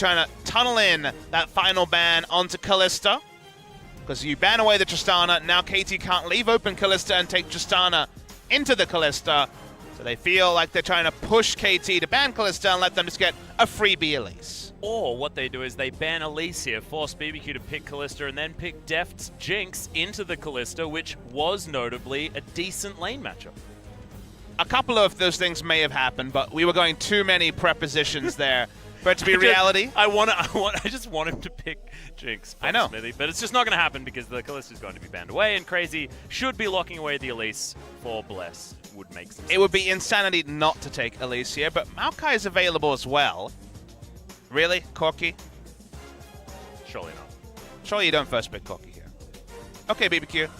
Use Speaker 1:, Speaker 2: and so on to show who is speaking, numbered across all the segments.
Speaker 1: trying to tunnel in that final ban onto Kalista. Because you ban away the Tristana, now KT can't leave open Kalista and take Tristana into the Kalista. So they feel like they're trying to push KT to ban Kalista and let them just get a freebie Elise.
Speaker 2: Or what they do is they ban Elise here, force BBQ to pick Kalista, and then pick Deft's Jinx into the Kalista, which was notably a decent lane matchup.
Speaker 1: A couple of those things may have happened, but we were going too many prepositions there for it to be reality.
Speaker 2: I just want him to pick Jinx.
Speaker 1: I know.
Speaker 2: Smithy, but it's just not going to happen because the Kalista is going to be banned away, and Crazy should be locking away the Elise for Bless. Would make sense.
Speaker 1: It would be insanity not to take Elise here, but Maokai is available as well. Really? Corki?
Speaker 2: Surely not.
Speaker 1: Surely you don't first pick Corki here. Okay, BBQ.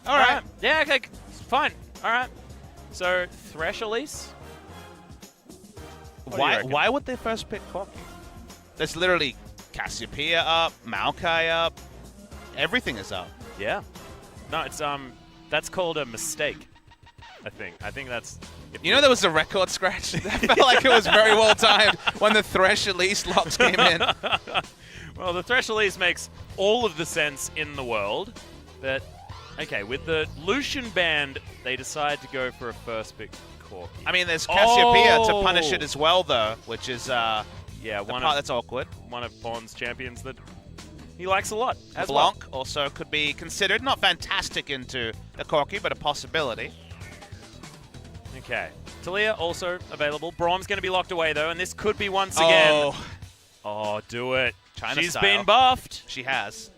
Speaker 1: All right.
Speaker 2: Yeah, okay, fine. All right. So, Thresh Elise?
Speaker 1: Why would they first pick Corki? There's literally Cassiopeia up, Maokai up. Everything is up.
Speaker 2: Yeah. No, it's that's called a mistake. I think that's...
Speaker 1: You know there was a record scratch? That felt like it was very well timed when the Thresh Elise locks came in.
Speaker 2: Well, the Thresh Elise makes all of the sense in the world. But, okay, with the Lucian band, they decide to go for a first pick Corki.
Speaker 1: I mean, there's Cassiopeia to punish it as well, though, which is yeah, the part that's awkward.
Speaker 2: One of Bond's champions that he likes a lot.
Speaker 1: Blanc also could be considered. Not fantastic into the Corki, but a possibility.
Speaker 2: Okay. Talia also available. Brom's going to be locked away, though, and this could be once again. Oh, do it.
Speaker 1: China
Speaker 2: She's
Speaker 1: style.
Speaker 2: been buffed.
Speaker 1: She has.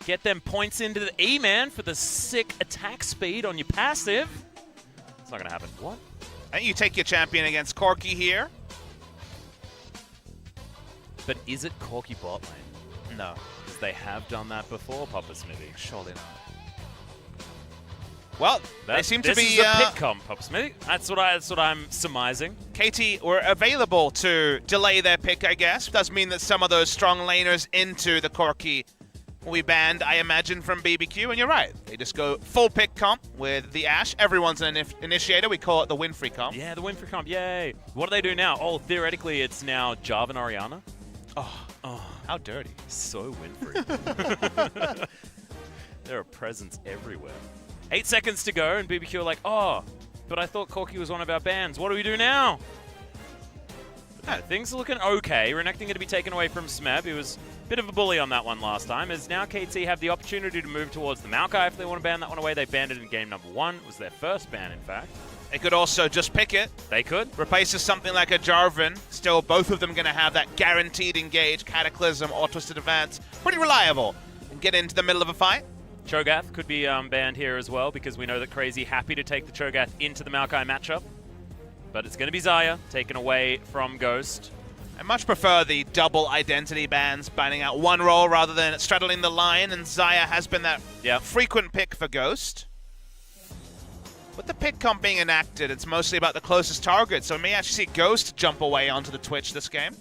Speaker 2: Get them points into the E, man, for the sick attack speed on your passive. It's not going to happen. What?
Speaker 1: And you take your champion against Corki here.
Speaker 2: But is it Corki bot lane?
Speaker 1: No.
Speaker 2: Because they have done that before, Papa Smithy.
Speaker 1: Surely not. Well, they seem to be...
Speaker 2: This is a pick comp, Papa Smithy. That's what I'm surmising.
Speaker 1: KT were available to delay their pick, I guess. Does mean that some of those strong laners into the Corki will be banned, I imagine, from BBQ. And you're right. They just go full pick comp with the Ashe. Everyone's an initiator. We call it the Winfrey comp.
Speaker 2: Yeah, the Winfrey comp. Yay. What do they do now? Oh, theoretically, it's now Jarvan Orianna.
Speaker 1: Oh, how dirty.
Speaker 2: So Winfrey. There are presents everywhere. 8 seconds to go, and BBQ are like, oh, but I thought Corki was one of our bans. What do we do now? No, things are looking okay. Renekton going to be taken away from Smeb. He was a bit of a bully on that one last time, as now KT have the opportunity to move towards the Maokai if they want to ban that one away. They banned it in game number 1. It was their first ban, in fact.
Speaker 1: They could also just pick it.
Speaker 2: They could.
Speaker 1: Replaces something like a Jarvan. Still, both of them going to have that guaranteed engage, Cataclysm, or Twisted Advance. Pretty reliable. And get into the middle of a fight.
Speaker 2: Cho'Gath could be banned here as well, because we know that Crazy happy to take the Cho'Gath into the Maokai matchup. But it's going to be Xayah, taken away from Ghost.
Speaker 1: I much prefer the double identity bans, banning out one role rather than straddling the line, and Xayah has been that frequent pick for Ghost. With the pick comp being enacted, it's mostly about the closest target, so we may actually see Ghost jump away onto the Twitch this game.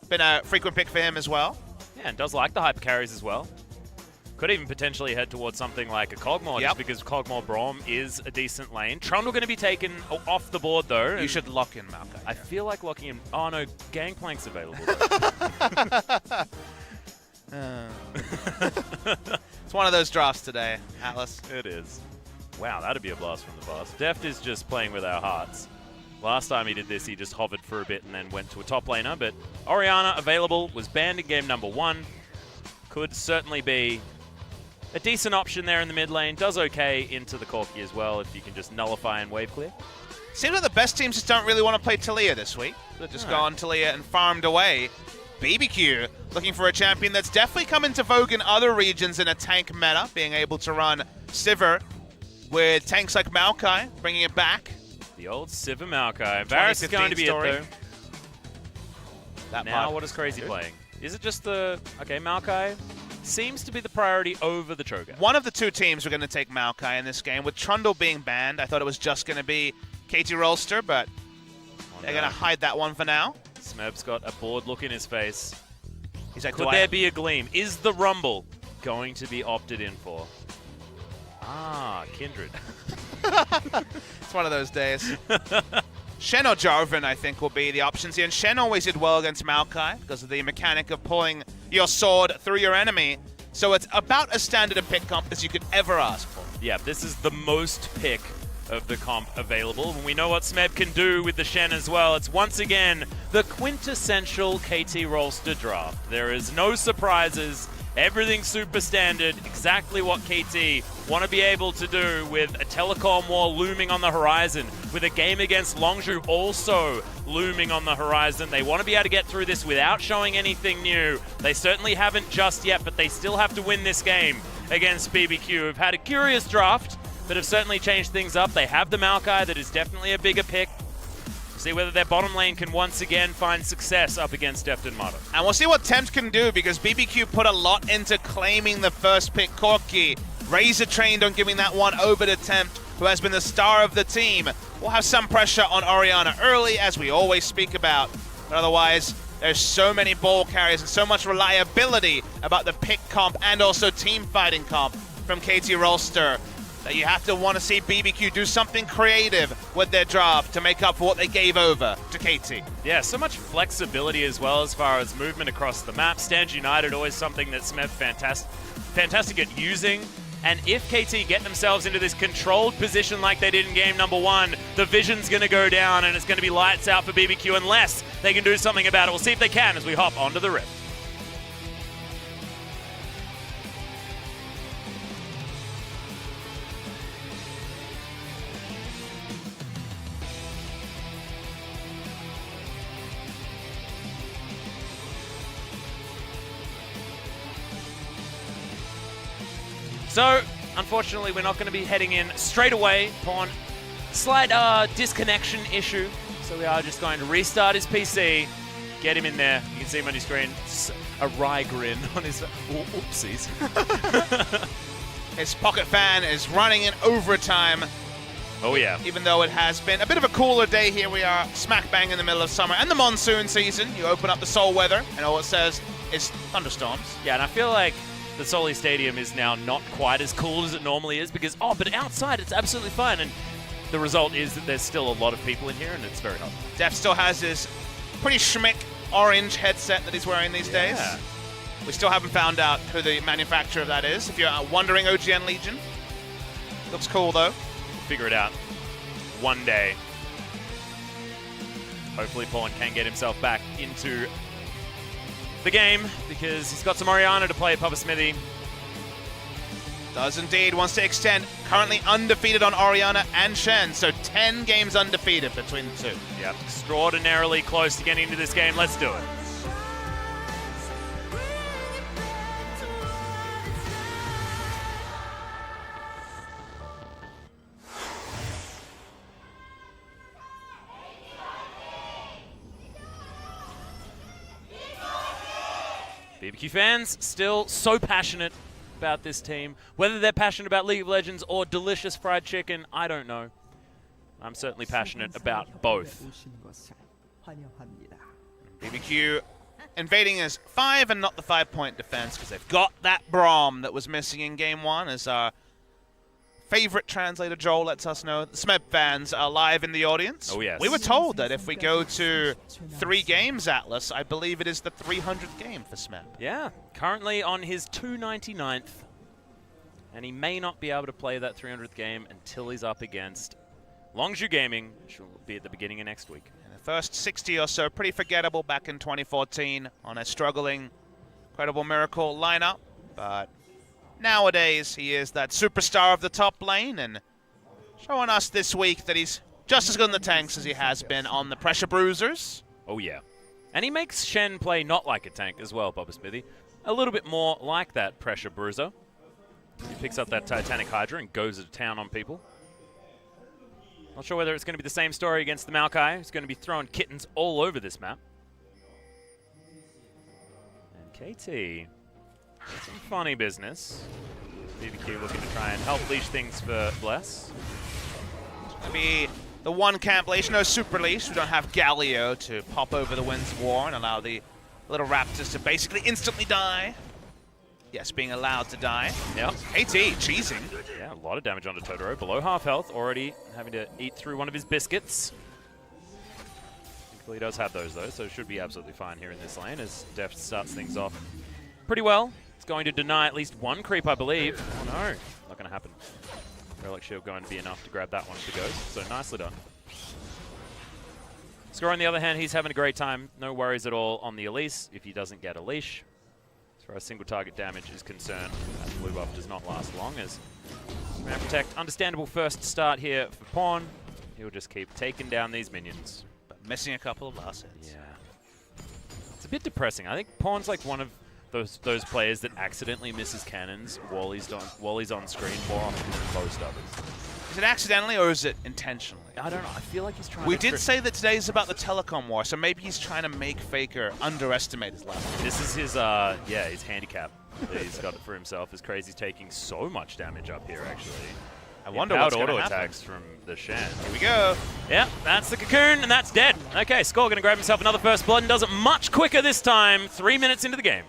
Speaker 1: Been a frequent pick for him as well.
Speaker 2: Yeah, and does like the hyper carries as well. Could even potentially head towards something like a Kog'Maw, just because Kog'Maw Braum is a decent lane. Trundle going to be taken off the board, though.
Speaker 1: You should lock in Maokai.
Speaker 2: I feel like locking in... Oh, no, Gangplank's available,
Speaker 1: It's one of those drafts today, Atlas.
Speaker 2: It is. Wow, that'd be a blast from the past. Deft is just playing with our hearts. Last time he did this, he just hovered for a bit and then went to a top laner. But Orianna available, was banned in game number 1. Could certainly be a decent option there in the mid lane. Does okay into the Corki as well if you can just nullify and wave clear.
Speaker 1: Seems like the best teams just don't really want to play Talia this week. They've just gone Talia and farmed away. BBQ looking for a champion that's definitely come into vogue in other regions in a tank meta, being able to run Sivir with tanks like Maokai, bringing it back.
Speaker 2: The old Sivir Maokai. Varus is going to be it, though. Now, what is Crazy playing? Is it just the... Okay, Maokai seems to be the priority over the Cho'Gath.
Speaker 1: One of the two teams are going to take Maokai in this game. With Trundle being banned, I thought it was just going to be KT Rolster, but they're going to hide that one for now.
Speaker 2: Smeb's got a bored look in his face.
Speaker 1: He's like,
Speaker 2: could there be a gleam? Is the Rumble going to be opted in for? Ah, Kindred.
Speaker 1: It's one of those days. Shen or Jarvan, I think, will be the options here. And Shen always did well against Maokai because of the mechanic of pulling your sword through your enemy. So it's about as standard a pick comp as you could ever ask for.
Speaker 2: Yeah, this is the most pick of the comp available. And we know what Smeb can do with the Shen as well. It's once again the quintessential KT Rolster draft. There is no surprises. Everything super standard, exactly what KT want to be able to do with a telecom war looming on the horizon, with a game against Longzhu also looming on the horizon. They want to be able to get through this without showing anything new. They certainly haven't just yet, but they still have to win this game against BBQ, who've had a curious draft, but have certainly changed things up. They have the Maokai, that is definitely a bigger pick. See whether their bottom lane can once again find success up against Defton Motto.
Speaker 1: And we'll see what Tempt can do, because BBQ put a lot into claiming the first pick Corki. Razor trained on giving that one over to Tempt, who has been the star of the team. We'll have some pressure on Orianna early, as we always speak about. But otherwise, there's so many ball carriers and so much reliability about the pick comp and also team fighting comp from KT Rolster, that you have to want to see BBQ do something creative with their draft to make up for what they gave over to KT.
Speaker 2: Yeah, so much flexibility as well as far as movement across the map. Stand United, always something that Smeb fantastic at using. And if KT get themselves into this controlled position like they did in game number 1, the vision's going to go down and it's going to be lights out for BBQ unless they can do something about it. We'll see if they can as we hop onto the Rift. So, unfortunately, we're not going to be heading in straight away upon slight disconnection issue. So we are just going to restart his PC, get him in there. You can see him on your screen. A wry grin on his... Oh, oopsies.
Speaker 1: His pocket fan is running in overtime.
Speaker 2: Oh, yeah.
Speaker 1: Even though it has been a bit of a cooler day, here we are smack bang in the middle of summer and the monsoon season. You open up the Seoul weather and all it says is thunderstorms.
Speaker 2: Yeah, and I feel like the Soli Stadium is now not quite as cool as it normally is because, but outside it's absolutely fine. And the result is that there's still a lot of people in here and it's very hot.
Speaker 1: Def still has his pretty schmick orange headset that he's wearing these days. We still haven't found out who the manufacturer of that is. If you're wondering, OGN Legion. Looks cool though.
Speaker 2: We'll figure it out one day. Hopefully Pawn can get himself back into the game because he's got some Orianna to play at Papa Smithy.
Speaker 1: Does indeed. Wants to extend. Currently undefeated on Orianna and Shen, so 10 games undefeated between the two.
Speaker 2: Yep, extraordinarily close to getting into this game. Let's do it. BBQ fans still so passionate about this team. Whether they're passionate about League of Legends or delicious fried chicken, I don't know. I'm certainly passionate about both.
Speaker 1: BBQ invading as 5 and not the 5-point defense because they've got that Braum that was missing in game 1, as our favorite translator Joel lets us know. The Smeb fans are live in the audience.
Speaker 2: Oh, yes.
Speaker 1: We were told that if we go to 3 games, Atlas, I believe it is the 300th game for Smeb.
Speaker 2: Yeah, currently on his 299th. And he may not be able to play that 300th game until he's up against Longzhu Gaming, which will be at the beginning of next week.
Speaker 1: And the first 60 or so, pretty forgettable back in 2014 on a struggling Incredible Miracle lineup. But nowadays, he is that superstar of the top lane and showing us this week that he's just as good in the tanks as he has been on the pressure bruisers.
Speaker 2: Oh, yeah. And he makes Shen play not like a tank as well, Papa Smithy. A little bit more like that pressure bruiser. He picks up that Titanic Hydra and goes to town on people. Not sure whether it's going to be the same story against the Maokai, who's going to be throwing kittens all over this map. And KT, some funny business. BBQ looking to try and help leash things for Bless.
Speaker 1: It's going to be the one camp leash, no super leash. We don't have Galio to pop over the Winds of War and allow the little Raptors to basically instantly die. Yes, being allowed to die.
Speaker 2: Yep.
Speaker 1: KT cheesing.
Speaker 2: Yeah, a lot of damage onto Totoro. Below half health, already having to eat through one of his biscuits. Well, he does have those, though, so should be absolutely fine here in this lane as Deft starts things off pretty well. It's going to deny at least one creep, I believe. Oh, no. Not going to happen. Relic Shield going to be enough to grab that one for Ghost, so nicely done. Score, on the other hand, he's having a great time. No worries at all on the Elise if he doesn't get a leash. As far as single target damage is concerned, that blue buff does not last long as Man Protect. Understandable first start here for Pawn. He'll just keep taking down these minions.
Speaker 1: But missing a couple of last hits.
Speaker 2: Yeah. It's a bit depressing. I think Pawn's like one of those players that accidentally misses cannons while he's on screen more often than most others.
Speaker 1: Is it accidentally or is it intentionally?
Speaker 2: I don't know. I feel like he's trying
Speaker 1: We
Speaker 2: to...
Speaker 1: did say that today is about the telecom war, so maybe he's trying to make Faker underestimate his level.
Speaker 2: This is his, his handicap that he's got for himself. Is Crazy's taking so much damage up here, actually.
Speaker 1: I wonder what's going to
Speaker 2: auto
Speaker 1: happen.
Speaker 2: attacks from the Shen.
Speaker 1: Here we go.
Speaker 2: Yeah, that's the Cocoon, and that's dead. Okay, Score going to grab himself another first blood and does it much quicker this time, 3 minutes into the game.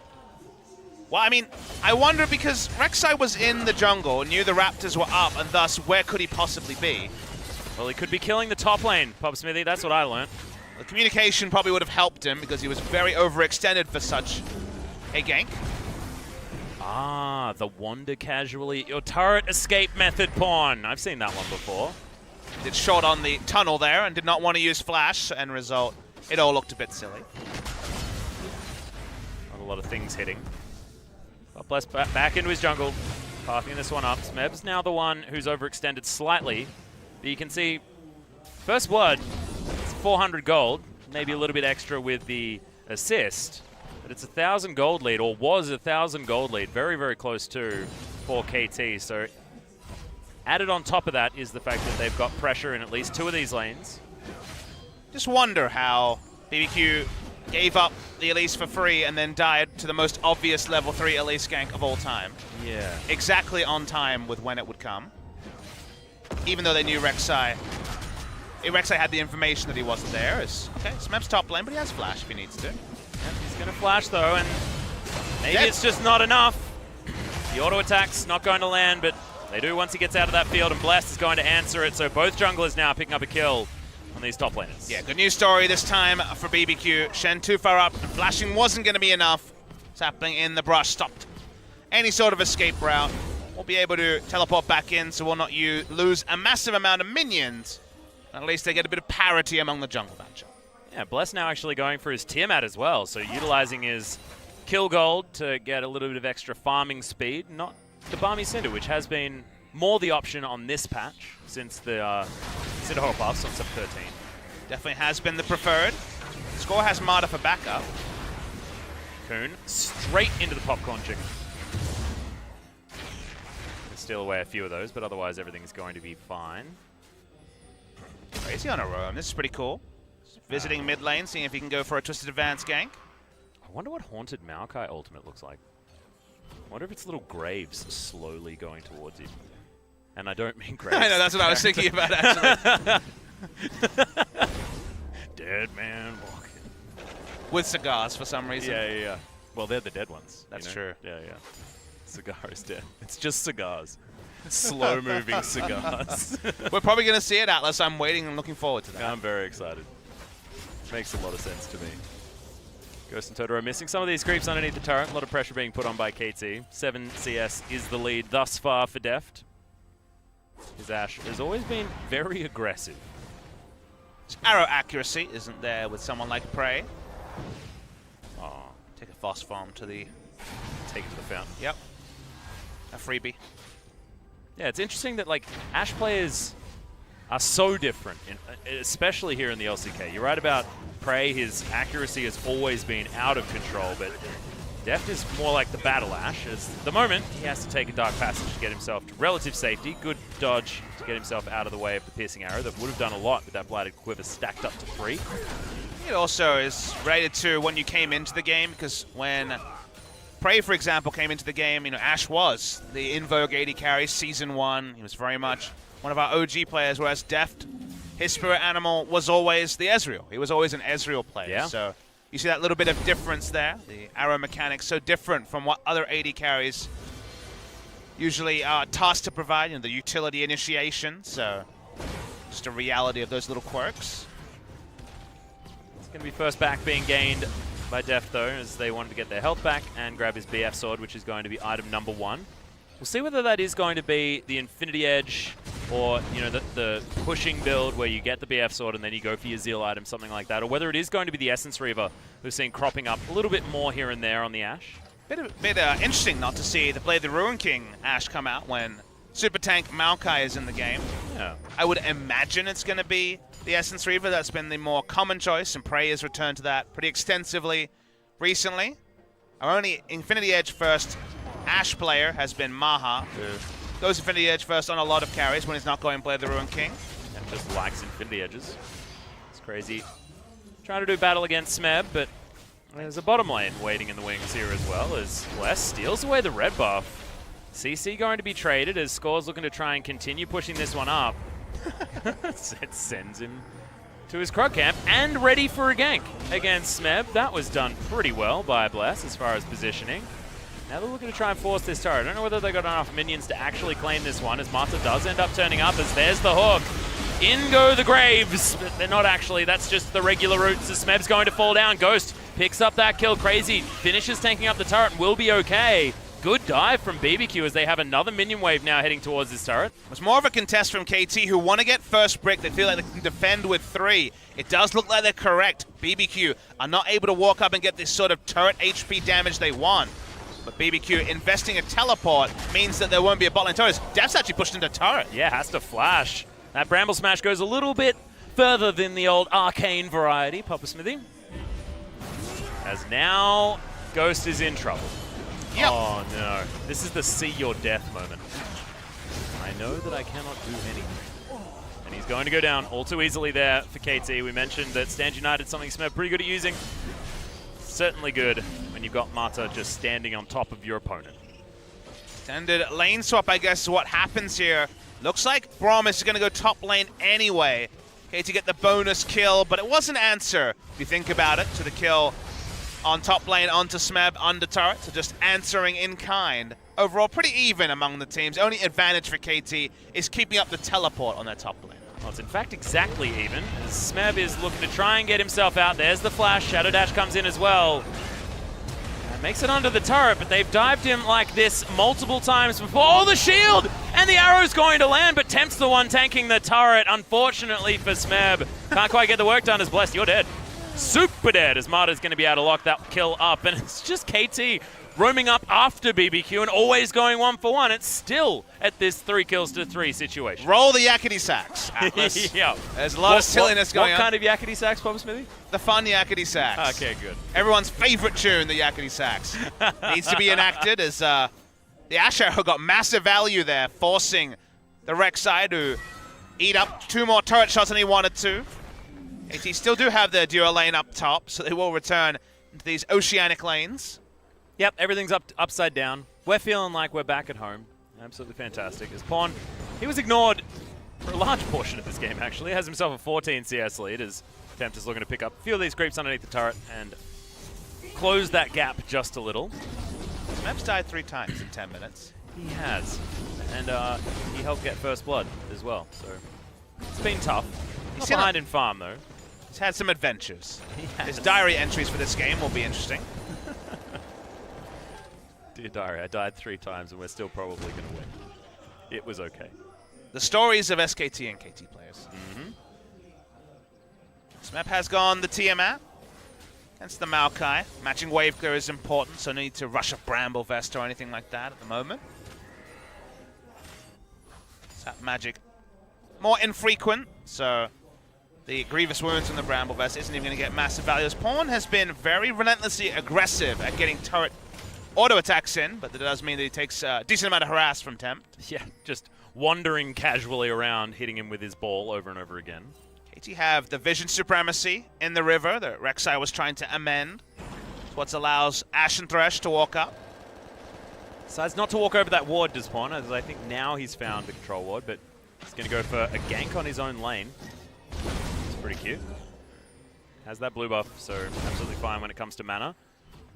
Speaker 1: Well, I mean, I wonder because Rek'Sai was in the jungle, knew the Raptors were up, and thus, where could he possibly be?
Speaker 2: Well, he could be killing the top lane, Pop Smithy. That's what I learned.
Speaker 1: The communication probably would have helped him because he was very overextended for such a gank.
Speaker 2: Ah, the wander casually. Your turret escape method, Pawn. I've seen that one before.
Speaker 1: Did short on the tunnel there and did not want to use flash, and result, it all looked a bit silly.
Speaker 2: Not a lot of things hitting. Bless back into his jungle, pathing this one up. Smeb's now the one who's overextended slightly. But you can see, first blood, it's 400 gold, maybe a little bit extra with the assist. But it's 1,000 gold lead, or was 1,000 gold lead, very, very close to for KT. So added on top of that is the fact that they've got pressure in at least 2 of these lanes.
Speaker 1: Just wonder how BBQ gave up the Elise for free and then died to the most obvious level 3 Elise gank of all time.
Speaker 2: Yeah.
Speaker 1: Exactly on time with when it would come. Even though they knew Rek'Sai had the information that he wasn't there. Okay, Smeb's top lane, but he has flash if he needs to.
Speaker 2: Yep, he's going to flash though, and maybe it's just not enough. The auto attack's not going to land, but they do once he gets out of that field, and Blast is going to answer it, so both junglers now picking up a kill on these top laners. Yeah,
Speaker 1: good news story this time for BBQ. Shen too far up, and flashing wasn't going to be enough. What's happening in the brush stopped any sort of escape route. We'll be able to teleport back in, so we'll not lose a massive amount of minions. At least they get a bit of parity among the jungle matchup.
Speaker 2: Yeah, Bless now actually going for his Tiamat as well, so utilizing his kill gold to get a little bit of extra farming speed, not the Barmy Cinder, which has been more the option on this patch since the Cinder Horror buffs on sub 13.
Speaker 1: Definitely has been the preferred. Score has Marta for backup.
Speaker 2: Coon straight into the popcorn chicken. Steal away a few of those, but otherwise everything's going to be fine.
Speaker 1: Crazy on a roam. This is pretty cool. Just visiting mid lane, seeing if he can go for a Twisted Advance gank.
Speaker 2: I wonder what Haunted Maokai ultimate looks like. I wonder if it's little graves slowly going towards you. And I don't mean graves.
Speaker 1: I know, that's what I was thinking about, actually.
Speaker 2: Dead man walking.
Speaker 1: With cigars for some reason.
Speaker 2: Yeah. Well, they're the dead ones.
Speaker 1: That's
Speaker 2: true.
Speaker 1: Yeah.
Speaker 2: Cigar is dead. It's just cigars. Slow-moving cigars.
Speaker 1: We're probably going to see it, Atlas. I'm waiting and looking forward to that.
Speaker 2: I'm very excited. Makes a lot of sense to me. Ghost and Totoro missing some of these creeps underneath the turret. A lot of pressure being put on by KT. 7 CS is the lead thus far for Deft. His Ashe has always been very aggressive.
Speaker 1: His arrow accuracy isn't there with someone like Prey.
Speaker 2: Oh,
Speaker 1: take a fast farm to the...
Speaker 2: Take it to the fountain.
Speaker 1: Yep. A freebie.
Speaker 2: Yeah, it's interesting that like Ashe players are so different, especially here in the LCK. You're right about Prey. His accuracy has always been out of control, but Deft is more like the Battle Ashe. At the moment, he has to take a Dark Passage to get himself to relative safety. Good dodge to get himself out of the way of the Piercing Arrow. That would have done a lot with that Blighted Quiver stacked up to 3.
Speaker 1: It also is related to when you came into the game, because when Prey, for example, came into the game, Ashe was the in vogue AD carry Season 1. He was very much one of our OG players, whereas Deft, his spirit animal was always the Ezreal. He was always an Ezreal player.
Speaker 2: Yeah.
Speaker 1: So you see that little bit of difference there. The arrow mechanics so different from what other AD carries usually are tasked to provide, the utility initiation. So just a reality of those little quirks.
Speaker 2: going to be first back being gained by Def, though, as they wanted to get their health back and grab his BF sword, which is going to be item number 1. We'll see whether that is going to be the Infinity Edge or, you know, the pushing build where you get the BF sword and then you go for your Zeal item, something like that, or whether it is going to be the Essence Reaver we've seen cropping up a little bit more here and there on the Ashe.
Speaker 1: Bit interesting not to see the Blade the Ruin King Ashe come out when Super Tank Maokai is in the game.
Speaker 2: Yeah.
Speaker 1: I would imagine it's going to be the Essence Reaver. That's been the more common choice, and Prey has returned to that pretty extensively recently. Our only Infinity Edge first Ashe player has been Maha.
Speaker 2: Yeah.
Speaker 1: Goes Infinity Edge first on a lot of carries when he's not going Blade the Ruin King.
Speaker 2: And just likes Infinity Edges. It's crazy. Trying to do battle against Smeb, but there's a bottom lane waiting in the wings here as well, as Bless steals away the red buff. CC going to be traded as Score's looking to try and continue pushing this one up. It sends him to his Krug camp and ready for a gank against Smeb. That was done pretty well by Bless as far as positioning. Now they're looking to try and force this turret. I don't know whether they got enough minions to actually claim this one, as Mata does end up turning up, as there's the hook. In go the Graves, but they're not actually. That's just the regular route. So Smeb's going to fall down. Ghost picks up that kill. Crazy finishes tanking up the turret and will be okay. Good dive from BBQ as they have another minion wave now heading towards this turret.
Speaker 1: It's more of a contest from KT, who want to get first brick. They feel like they can defend with 3. It does look like they're correct. BBQ are not able to walk up and get this sort of turret HP damage they want. But BBQ investing a teleport means that there won't be a bot lane turret. Def's actually pushed into turret.
Speaker 2: Yeah, has to flash. That Bramble Smash goes a little bit further than the old arcane variety, Papa Smithy. As now, Ghost is in trouble.
Speaker 1: Yep.
Speaker 2: Oh no, this is the see your death moment. I know that I cannot do anything. And he's going to go down all too easily there for KT. We mentioned that Stand United, something Smeb pretty good at using. Certainly good when you've got Mata just standing on top of your opponent.
Speaker 1: Standard lane swap, I guess, is what happens here. Looks like Braum is going to go top lane anyway. KT get the bonus kill, but it was an answer, if you think about it, to the kill on top lane onto Smeb under turret, so just answering in kind. Overall, pretty even among the teams. Only advantage for KT is keeping up the teleport on their top lane.
Speaker 2: Well, it's in fact exactly even, as Smeb is looking to try and get himself out. There's the flash, Shadow Dash comes in as well. Makes it under the turret, but they've dived him like this multiple times before. Oh, the shield! And the arrow's going to land, but Temp's the one tanking the turret, unfortunately for Smeb. Can't quite get the work done as Blessed. You're dead. Super dead, as Mata's going to be able to lock that kill up. And it's just KT roaming up after BBQ and always going 1-for-1. It's still at this 3 kills to 3 situation.
Speaker 1: Roll the yakety sax, Atlas.
Speaker 2: Yeah.
Speaker 1: There's a lot of silliness going on.
Speaker 2: What kind of yakety sax, Papa Smithy?
Speaker 1: The fun yakety sax.
Speaker 2: Okay, good.
Speaker 1: Everyone's favorite tune, the yakety sax. Needs to be enacted as the Ashe Arrow got massive value there, forcing the Rek'Sai to eat up 2 more turret shots than he wanted to. AT still do have their duo lane up top, so they will return into these oceanic lanes.
Speaker 2: Yep, everything's upside down. We're feeling like we're back at home. Absolutely fantastic. As Pawn, he was ignored for a large portion of this game, actually. He has himself a 14 CS lead as Tempt is looking to pick up a few of these creeps underneath the turret and close that gap just a little.
Speaker 1: Smeb's died 3 times in 10 minutes.
Speaker 2: He has. And he helped get first blood as well, so it's been tough. He's behind in farm, though.
Speaker 1: He's had some adventures. His diary entries for this game will be interesting.
Speaker 2: Dear diary, I died 3 times and we're still probably going to win. It was okay.
Speaker 1: The stories of SKT and KT players. Smeb has gone the Tiamat against the Maokai. Matching wave clear is important, so no need to rush a Bramble Vest or anything like that at the moment. Sap magic more infrequent, so the Grievous Wounds from the Bramble Vest isn't even going to get massive value. As Pawn has been very relentlessly aggressive at getting turret auto attacks in, but that does mean that he takes a decent amount of harass from Tempt.
Speaker 2: Yeah, just wandering casually around, hitting him with his ball over and over again.
Speaker 1: KT have the vision supremacy in the river that Rek'Sai was trying to amend. It's what allows Ashen Thresh to walk up.
Speaker 2: Decides not to walk over that ward, does Pawn, as I think now he's found the control ward, but he's going to go for a gank on his own lane. It's pretty cute. Has that blue buff, so absolutely fine when it comes to mana.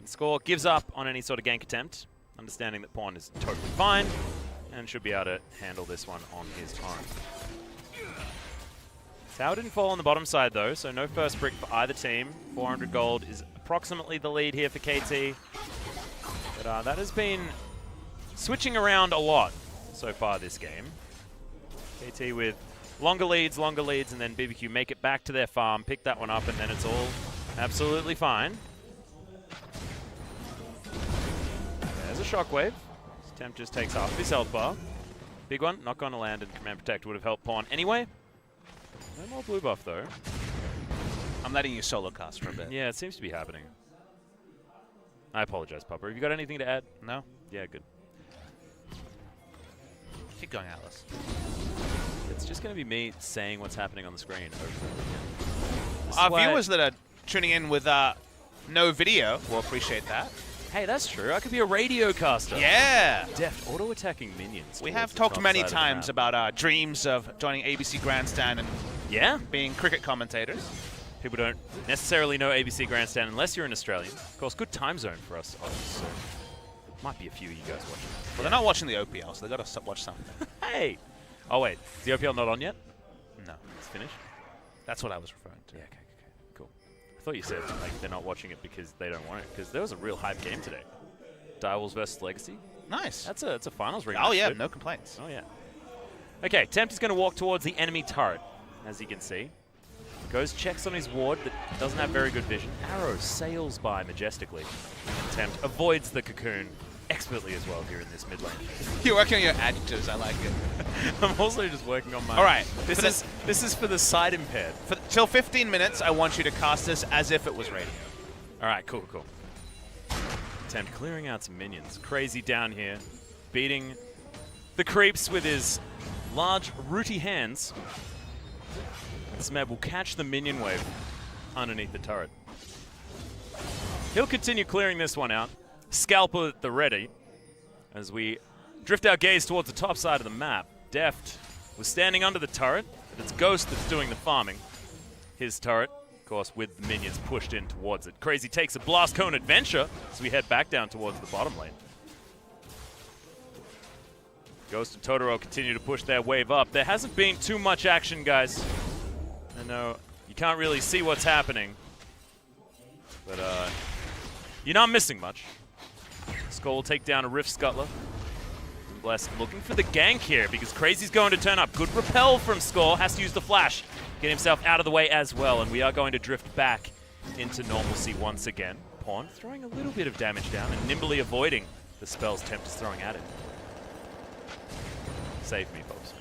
Speaker 2: Score gives up on any sort of gank attempt, understanding that Pawn is totally fine and should be able to handle this one on his own. Tower didn't fall on the bottom side, though, so no first brick for either team. 400 gold is approximately the lead here for KT. But that has been switching around a lot so far this game. KT with longer leads, and then BBQ make it back to their farm, pick that one up, and then it's all absolutely fine. There's a shockwave. Temp just takes half his health bar. Big one, not going to land, and Command Protect would have helped Pawn anyway. No more blue buff, though.
Speaker 1: I'm letting you solo cast for a bit.
Speaker 2: Yeah, it seems to be happening. I apologize, Pupper. Have you got anything to add?
Speaker 1: No?
Speaker 2: Yeah, good.
Speaker 1: Keep going, Atlas.
Speaker 2: It's just going to be me saying what's happening on the screen over and over again.
Speaker 1: Our viewers that are tuning in with no video will appreciate that.
Speaker 2: Hey, that's true. I could be a radio caster.
Speaker 1: Yeah!
Speaker 2: Deft auto-attacking minions.
Speaker 1: We have talked many times about our dreams of joining ABC Grandstand and being cricket commentators.
Speaker 2: People don't necessarily know ABC Grandstand unless you're an Australian. Of course, good time zone for us. Oh, so might be a few of you guys watching.
Speaker 1: Well, they're not watching the OPL, so they've got to watch something.
Speaker 2: Hey! Oh, wait. Is the OPL not on yet?
Speaker 1: No.
Speaker 2: It's finished?
Speaker 1: That's what I was referring to.
Speaker 2: Yeah, okay. Cool. I thought you said like they're not watching it because they don't want it, because there was a real hype game today. Direwolves versus Legacy.
Speaker 1: Nice.
Speaker 2: That's a finals rematch.
Speaker 1: Oh, yeah.
Speaker 2: Dude.
Speaker 1: No complaints.
Speaker 2: Oh, yeah. Okay, Tempt is going to walk towards the enemy turret, as you can see. Goes, checks on his ward that doesn't have very good vision. Arrow sails by majestically. And Tempt avoids the cocoon expertly as well here in this mid lane.
Speaker 1: You're working on your adjectives. I like it.
Speaker 2: I'm also just working on my...
Speaker 1: All right.
Speaker 2: This is for the side impaired.
Speaker 1: Till 15 minutes, I want you to cast this as if it was radio.
Speaker 2: All right, cool. Tempt clearing out some minions. Crazy down here. Beating the creeps with his large, rooty hands. Smeb will catch the minion wave underneath the turret. He'll continue clearing this one out. Scalper at the ready as we drift our gaze towards the top side of the map. Deft was standing under the turret, but it's Ghost that's doing the farming. His turret, of course, with the minions pushed in towards it. Crazy takes a Blast Cone adventure as we head back down towards the bottom lane. Ghost and Totoro continue to push their wave up. There hasn't been too much action, guys. I know you can't really see what's happening, but you're not missing much. Skull will take down a Rift Scuttler. And Bless looking for the gank here because Crazy's going to turn up. Good repel from Skull. Has to use the flash. Get himself out of the way as well, and we are going to drift back into normalcy once again. Pawn throwing a little bit of damage down and nimbly avoiding the spells Tempt is throwing at him. Save me, folks.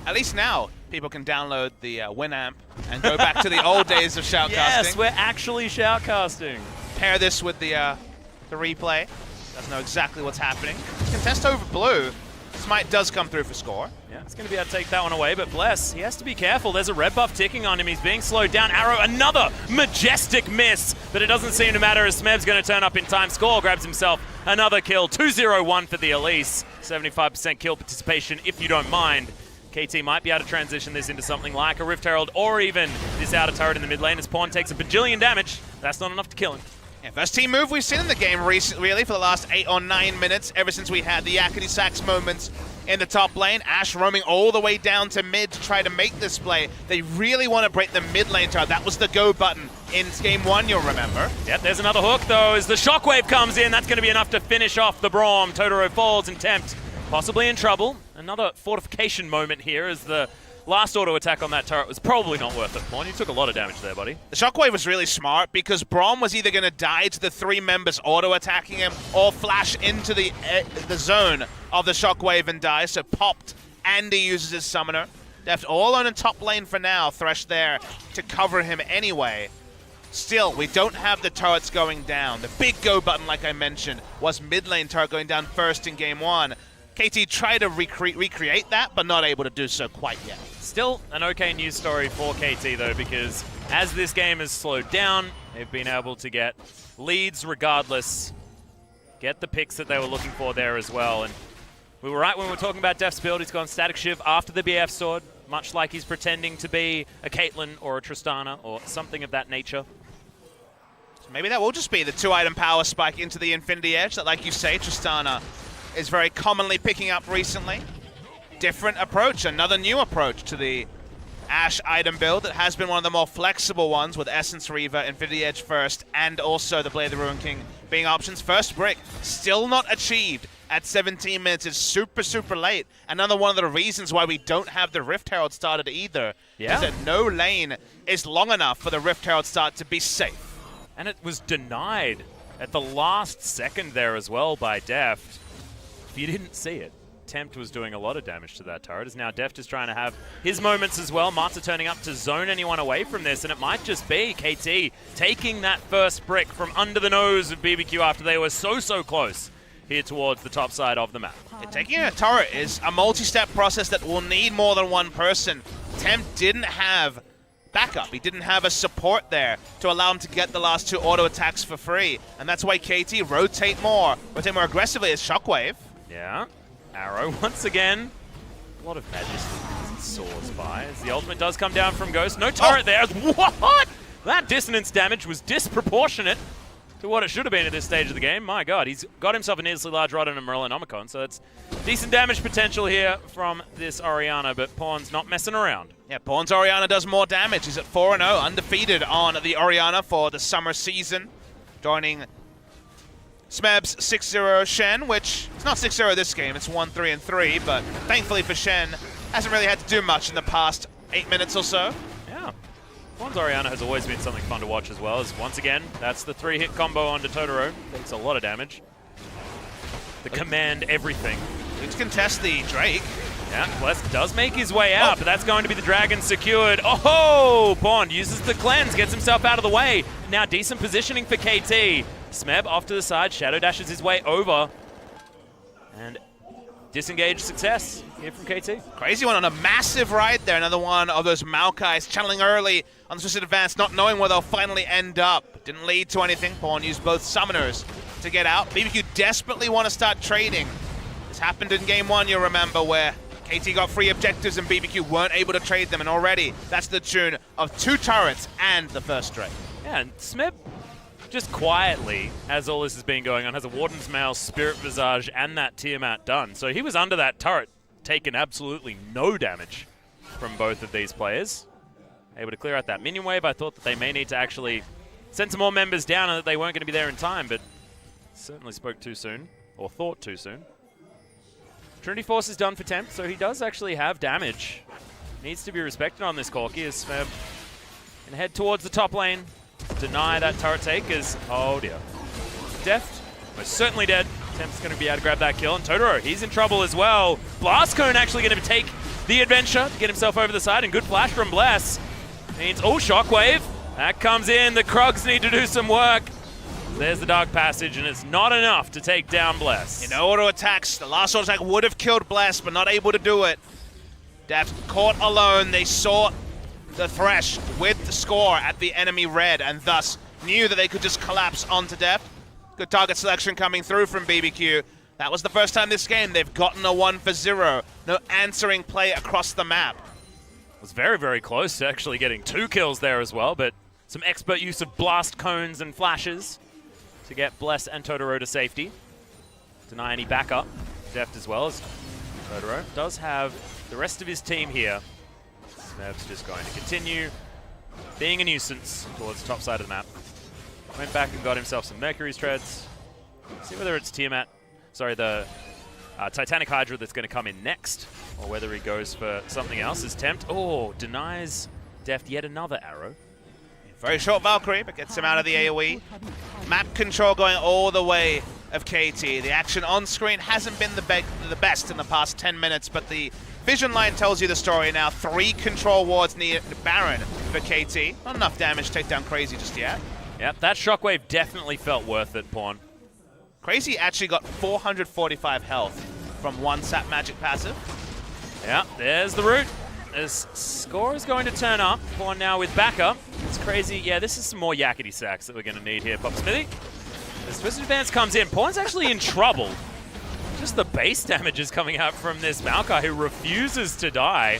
Speaker 1: At least now, people can download the Winamp and go back to the old days of shoutcasting.
Speaker 2: Yes, we're actually shoutcasting.
Speaker 1: Pair this with the replay. Doesn't know exactly what's happening. Contest over blue. Smite does come through for score.
Speaker 2: Yeah, it's going to be able to take that one away, but Bless, he has to be careful. There's a red buff ticking on him. He's being slowed down. Arrow, another majestic miss, but it doesn't seem to matter as Smeb's going to turn up in time. Score grabs himself another kill. 2-0-1 for the Elise. 75% kill participation, if you don't mind. KT might be able to transition this into something like a Rift Herald or even this outer turret in the mid lane as Pawn takes a bajillion damage. That's not enough to kill him.
Speaker 1: Yeah, first team move we've seen in the game recently, really, for the last 8 or 9 minutes, ever since we had the Yakety Sax moments in the top lane. Ashe roaming all the way down to mid to try to make this play. They really want to break the mid lane turret. That was the go button in game 1, you'll remember.
Speaker 2: Yep, there's another hook, though, as the shockwave comes in. That's going to be enough to finish off the Braum. Totoro falls and Tempt possibly in trouble. Another fortification moment here as the last auto attack on that turret was probably not worth it, Pawn. You took a lot of damage there, buddy.
Speaker 1: The shockwave was really smart because Braum was either going to die to the 3 members auto attacking him or flash into the zone of the shockwave and die. So popped, and he uses his summoner. Left all on the top lane for now. Thresh there to cover him anyway. Still, we don't have the turrets going down. The big go button, like I mentioned, was mid lane turret going down first in game 1. KT tried to recreate that, but not able to do so quite yet.
Speaker 2: Still an okay news story for KT, though, because as this game has slowed down, they've been able to get leads regardless, get the picks that they were looking for there as well. And we were right when we were talking about Deft's build. He's gone Static Shiv after the BF sword, much like he's pretending to be a Caitlyn or a Tristana or something of that nature.
Speaker 1: So maybe that will just be the 2-item power spike into the Infinity Edge that, like you say, Tristana is very commonly picking up recently. different approach, another new approach to the Ashe item build that has been one of the more flexible ones with Essence Reaver, Infinity Edge first, and also the Blade of the Ruin King being options. First brick, still not achieved at 17 minutes. It's super, super late. Another one of the reasons why we don't have the Rift Herald started either is that no lane is long enough for the Rift Herald start to be safe.
Speaker 2: And it was denied at the last second there as well by Deft. If you didn't see it, Tempt was doing a lot of damage to that turret, as now Deft is trying to have his moments as well. Mata turning up to zone anyone away from this, and it might just be KT taking that first brick from under the nose of BBQ after they were so close here towards the top side of the map.
Speaker 1: Yeah, taking a turret is a multi-step process that will need more than one person. Tempt didn't have backup. He didn't have a support there to allow him to get the last 2 auto attacks for free, and that's why KT rotate more aggressively as Shockwave.
Speaker 2: Yeah. Arrow once again. A lot of Majesty soars by as the ultimate does come down from Ghost. No turret there. What? That dissonance damage was disproportionate to what it should have been at this stage of the game. My god, he's got himself a needlessly large rod and a Merlinomicon, so that's decent damage potential here from this Orianna, but Pawn's not messing around.
Speaker 1: Yeah, Pawn's Orianna does more damage. He's at 4-0, undefeated on the Orianna for the summer season, joining Smeb's 6-0 Shen, which it's not 6-0 this game, it's 1-3-3, but thankfully for Shen, hasn't really had to do much in the past 8 minutes or so.
Speaker 2: Yeah. Pawn's Orianna has always been something fun to watch as well, as once again, that's the 3-hit combo onto Totoro. Takes a lot of damage. The command everything.
Speaker 1: Let's contest the Drake.
Speaker 2: Yeah, Bless does make his way out, but that's going to be the Dragon secured. Oh, Bond uses the cleanse, gets himself out of the way. Now decent positioning for KT. Smeb off to the side, Shadow dashes his way over. And disengage success here from KT.
Speaker 1: Crazy one on a massive ride there. Another one of those Maokais channeling early on the Twisted Advance, not knowing where they'll finally end up. Didn't lead to anything. Pawn used both summoners to get out. BBQ desperately want to start trading. This happened in game 1, you'll remember, where KT got 3 objectives and BBQ weren't able to trade them, and already that's the tune of 2 turrets and the first Drake.
Speaker 2: Yeah, and Smeb just quietly, as all this has been going on, has a Warden's Mail, Spirit Visage, and that Tiamat done. So he was under that turret, taking absolutely no damage from both of these players. Able to clear out that minion wave. I thought that they may need to actually send some more members down and that they weren't going to be there in time, but certainly spoke too soon, or thought too soon. Trinity Force is done for Tempt, so he does actually have damage. Needs to be respected on this Corki as Smeb and head towards the top lane. Deny that turret take as, oh dear. Deft, most certainly dead. Tempt's going to be able to grab that kill, and Totoro, he's in trouble as well. Blast Cone actually going to take the adventure to get himself over the side, and good flash from Bless. Means, oh, Shockwave. That comes in, the Krogs need to do some work. There's the Dark Passage, and it's not enough to take down Bless.
Speaker 1: In auto attacks, the last auto attack would have killed Bless, but not able to do it. Deft caught alone. They saw the Thresh with the score at the enemy red, and thus knew that they could just collapse onto Deft. Good target selection coming through from BBQ. That was the first time this game they've gotten a 1 for 0. No answering play across the map.
Speaker 2: Was very, very close to actually getting 2 kills there as well, but some expert use of blast cones and flashes to get Bless and Totoro to safety. Deny any backup. Deft as well as Totoro does have the rest of his team here. Smeb's just going to continue being a nuisance towards the top side of the map. Went back and got himself some Mercury's Treads. See whether it's Tiamat, sorry, the Titanic Hydra that's going to come in next, or whether he goes for something else. Is Tempt, oh, denies Deft yet another arrow.
Speaker 1: Very short Valkyrie, but gets him out of the AoE. Map control going all the way of KT. The action on screen hasn't been the best in the past 10 minutes, but the vision line tells you the story now. 3 control wards needed Baron for KT. Not enough damage to take down Crazy just yet.
Speaker 2: Yep, that Shockwave definitely felt worth it, Pawn.
Speaker 1: Crazy actually got 445 health from 1 Sap Magic passive.
Speaker 2: Yeah, there's the root. As score is going to turn up. Pawn now with backup. It's Crazy. Yeah, this is some more yakety sacks that we're going to need here, Pop Smithy. As Twisted Advance comes in, Pawn's actually in trouble. Just the base damage is coming out from this Maokai who refuses to die.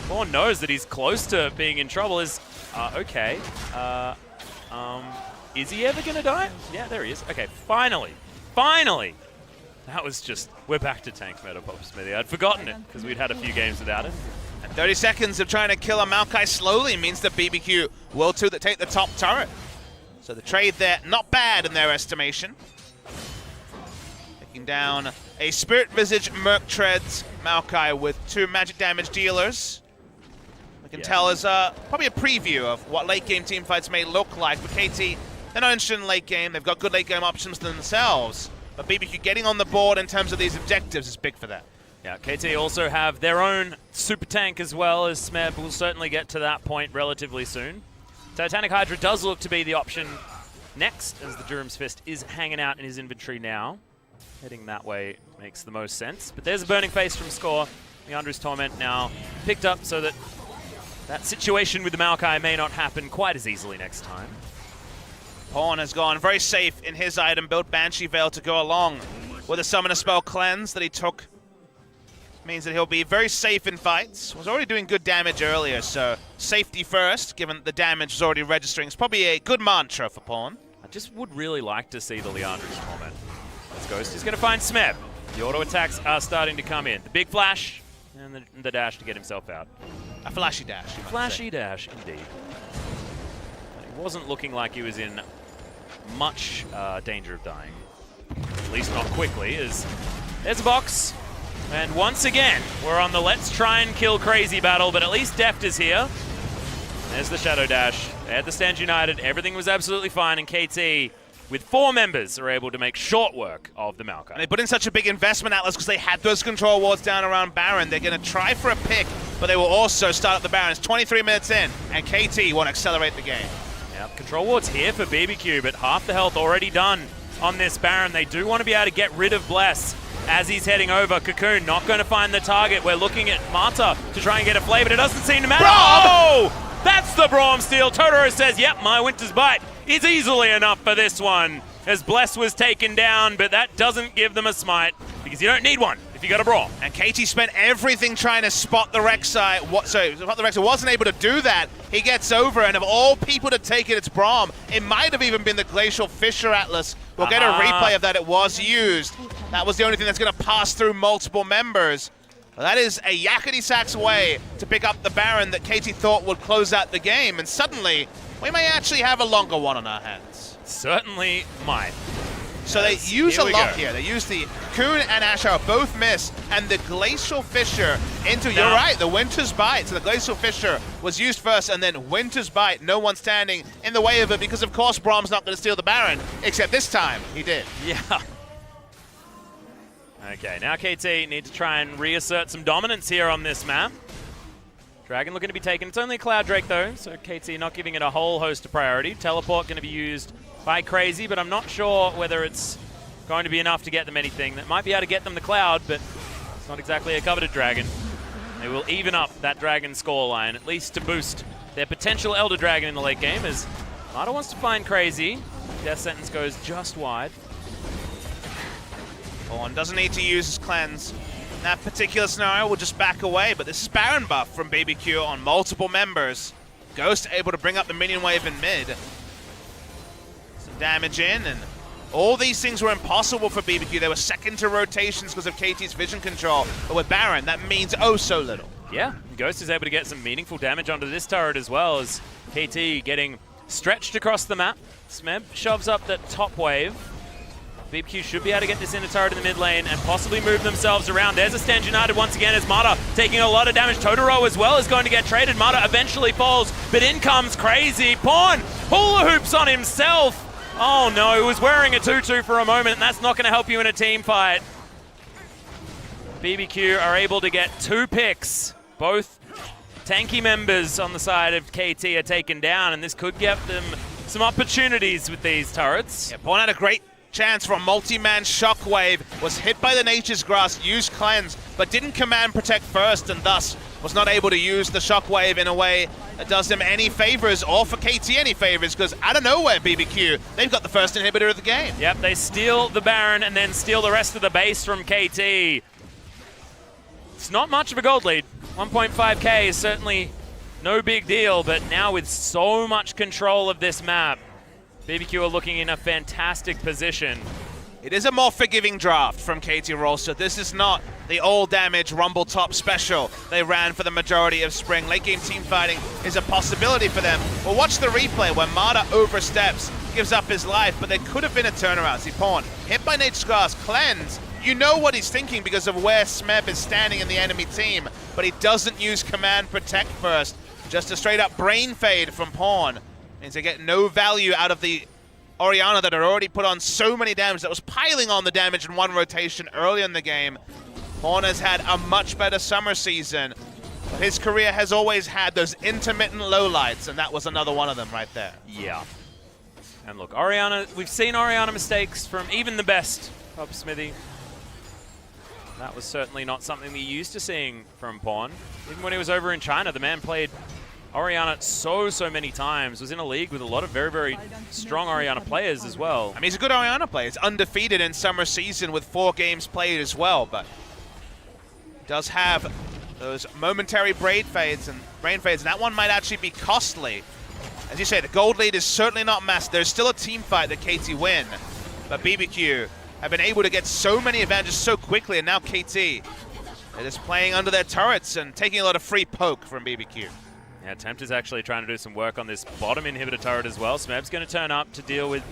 Speaker 2: Pawn knows that he's close to being in trouble. Is okay. Is he ever going to die? Yeah, there he is. Okay, finally. Finally! That was just, we're back to tank meta, Pop Smithy. I'd forgotten it, because we'd had a few games without it.
Speaker 1: And 30 seconds of trying to kill a Maokai slowly means that BBQ will too that take the top turret. So the trade there, not bad in their estimation. Taking down a Spirit Visage Merc Treads Maokai with 2 magic damage dealers. We can tell is probably a preview of what late game team fights may look like. For KT, they're not interested in late game. They've got good late game options themselves. But BBQ getting on the board in terms of these objectives is big for them.
Speaker 2: Yeah, KT also have their own super tank as well, as Smeb will certainly get to that point relatively soon. Titanic Hydra does look to be the option next, as the Durham's Fist is hanging out in his inventory now. Heading that way makes the most sense. But there's a Burning Face from Score. Leandro's Torment now picked up so that that situation with the Maokai may not happen quite as easily next time.
Speaker 1: Pawn has gone very safe in his item build, Banshee Veil to go along with a Summoner Spell Cleanse that he took. Means that he'll be very safe in fights. Was already doing good damage earlier, so safety first, given the damage was already registering. It's probably a good mantra for Pawn.
Speaker 2: I just would really like to see the Leandro's Torment. This Ghost is going to find Smeb. The auto attacks are starting to come in. The big flash and the dash to get himself out.
Speaker 1: A flashy dash.
Speaker 2: Flashy dash, indeed. It wasn't looking like he was in much danger of dying. At least not quickly, as there's a box. And once again, we're on the let's try and kill crazy battle, but at least Deft is here. There's the Shadow Dash. They had the Stand United. Everything was absolutely fine, and KT, with 4 members, are able to make short work of the Maokai.
Speaker 1: And they put in such a big investment, Atlas, because they had those control wards down around Baron. They're going to try for a pick, but they will also start up the Baron. It's 23 minutes in, and KT want to accelerate the game.
Speaker 2: Yep, control wards here for BBQ, but half the health already done on this Baron. They do want to be able to get rid of Bless as he's heading over. Cocoon not going to find the target. We're looking at Mata to try and get a play, but it doesn't seem to matter. Oh! That's the Braum steal. Totoro says, yep, my Winter's Bite is easily enough for this one, as Bless was taken down, but that doesn't give them a smite, because you don't need one if you got a Braum.
Speaker 1: And KT spent everything trying to spot the Rek'Sai. Spot the Rek'Sai, wasn't able to do that. He gets over, and of all people to take it, it's Braum. It might have even been the Glacial Fissure Atlas. We'll get a replay of that. It was used. That was the only thing that's going to pass through multiple members. Well, that is a yakety-sax way to pick up the Baron that KT thought would close out the game, and suddenly we may actually have a longer one on our hands.
Speaker 2: Certainly might.
Speaker 1: So they use a lot here. They use the Coon and Ashar both miss, and the Glacial Fissure into, you're right, the Winter's Bite. So the Glacial Fissure was used first, and then Winter's Bite, no one standing in the way of it, because of course Braum's not going to steal the Baron, except this time he did.
Speaker 2: Yeah. Okay, now KT need to try and reassert some dominance here on this map. Dragon looking to be taken. It's only a Cloud Drake though, so KT not giving it a whole host of priority. Teleport going to be used by Crazy, but I'm not sure whether it's going to be enough to get them anything. That might be able to get them the Cloud, but it's not exactly a coveted Dragon. They will even up that Dragon scoreline, at least to boost their potential Elder Dragon in the late game, as Mata wants to find Crazy. Death Sentence goes just wide.
Speaker 1: Pawn doesn't need to use his cleanse. In that particular scenario, we'll just back away, but this is Baron buff from BBQ on multiple members. Ghost able to bring up the minion wave in mid. Some damage in, and all these things were impossible for BBQ. They were second to rotations because of KT's vision control, but with Baron, that means oh so little.
Speaker 2: Yeah, Ghost is able to get some meaningful damage onto this turret as well, as KT getting stretched across the map. Smeb shoves up that top wave. BBQ should be able to get this inner turret in the mid lane and possibly move themselves around. There's a Stand United once again as Mata taking a lot of damage. Totoro as well is going to get traded. Mata eventually falls, but in comes Crazy. Pawn hula hoops on himself. Oh no, he was wearing a tutu for a moment, and that's not going to help you in a team fight. BBQ are able to get 2 picks. Both tanky members on the side of KT are taken down, and this could get them some opportunities with these turrets.
Speaker 1: Yeah, Pawn had a great chance for a multi-man shockwave, was hit by the Nature's Grass, used cleanse, but didn't command protect first, and thus was not able to use the shockwave in a way that does him any favors, or for KT any favors, because out of nowhere, BBQ, they've got the first inhibitor of the game.
Speaker 2: Yep, they steal the Baron and then steal the rest of the base from KT. It's not much of a gold lead. 1.5k is certainly no big deal, but now with so much control of this map, BBQ are looking in a fantastic position.
Speaker 1: It is a more forgiving draft from KT Rolster. This is not the all damage Rumble top special they ran for the majority of spring. Late game team fighting is a possibility for them. Well, watch the replay where Mata oversteps, gives up his life, but there could have been a turnaround. See, Pawn hit by Nature's Glass, cleanse. You know what he's thinking because of where Smeb is standing in the enemy team, but he doesn't use Command Protect first. Just a straight up brain fade from Pawn. Means they get no value out of the Orianna that had already put on so many damage, that was piling on the damage in one rotation early in the game. Pawn has had a much better summer season, but his career has always had those intermittent lowlights, and that was another one of them right there.
Speaker 2: Yeah. And look, Orianna, we've seen Orianna mistakes from even the best of Smithy. That was certainly not something we're used to seeing from Pawn. Even when he was over in China, the man played Orianna so many times, was in a league with a lot of very strong Orianna players as well.
Speaker 1: I mean, he's a good Orianna player. He's undefeated in summer season with 4 games played as well, but does have those momentary brain fades, and that one might actually be costly. As you say, the gold lead is certainly not massive. There's still a team fight that KT win, but BBQ have been able to get so many advantages so quickly, and now KT, they're just playing under their turrets and taking a lot of free poke from BBQ.
Speaker 2: Yeah, Tempt is actually trying to do some work on this bottom inhibitor turret as well. Smeb's going to turn up to deal with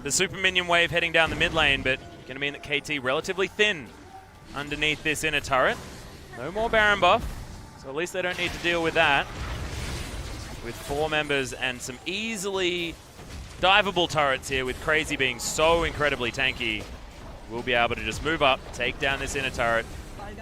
Speaker 2: the super minion wave heading down the mid lane, but going to mean that KT relatively thin underneath this inner turret. No more Baron buff, so at least they don't need to deal with that. With 4 members and some easily diveable turrets here, with Crazy being so incredibly tanky, we'll be able to just move up, take down this inner turret.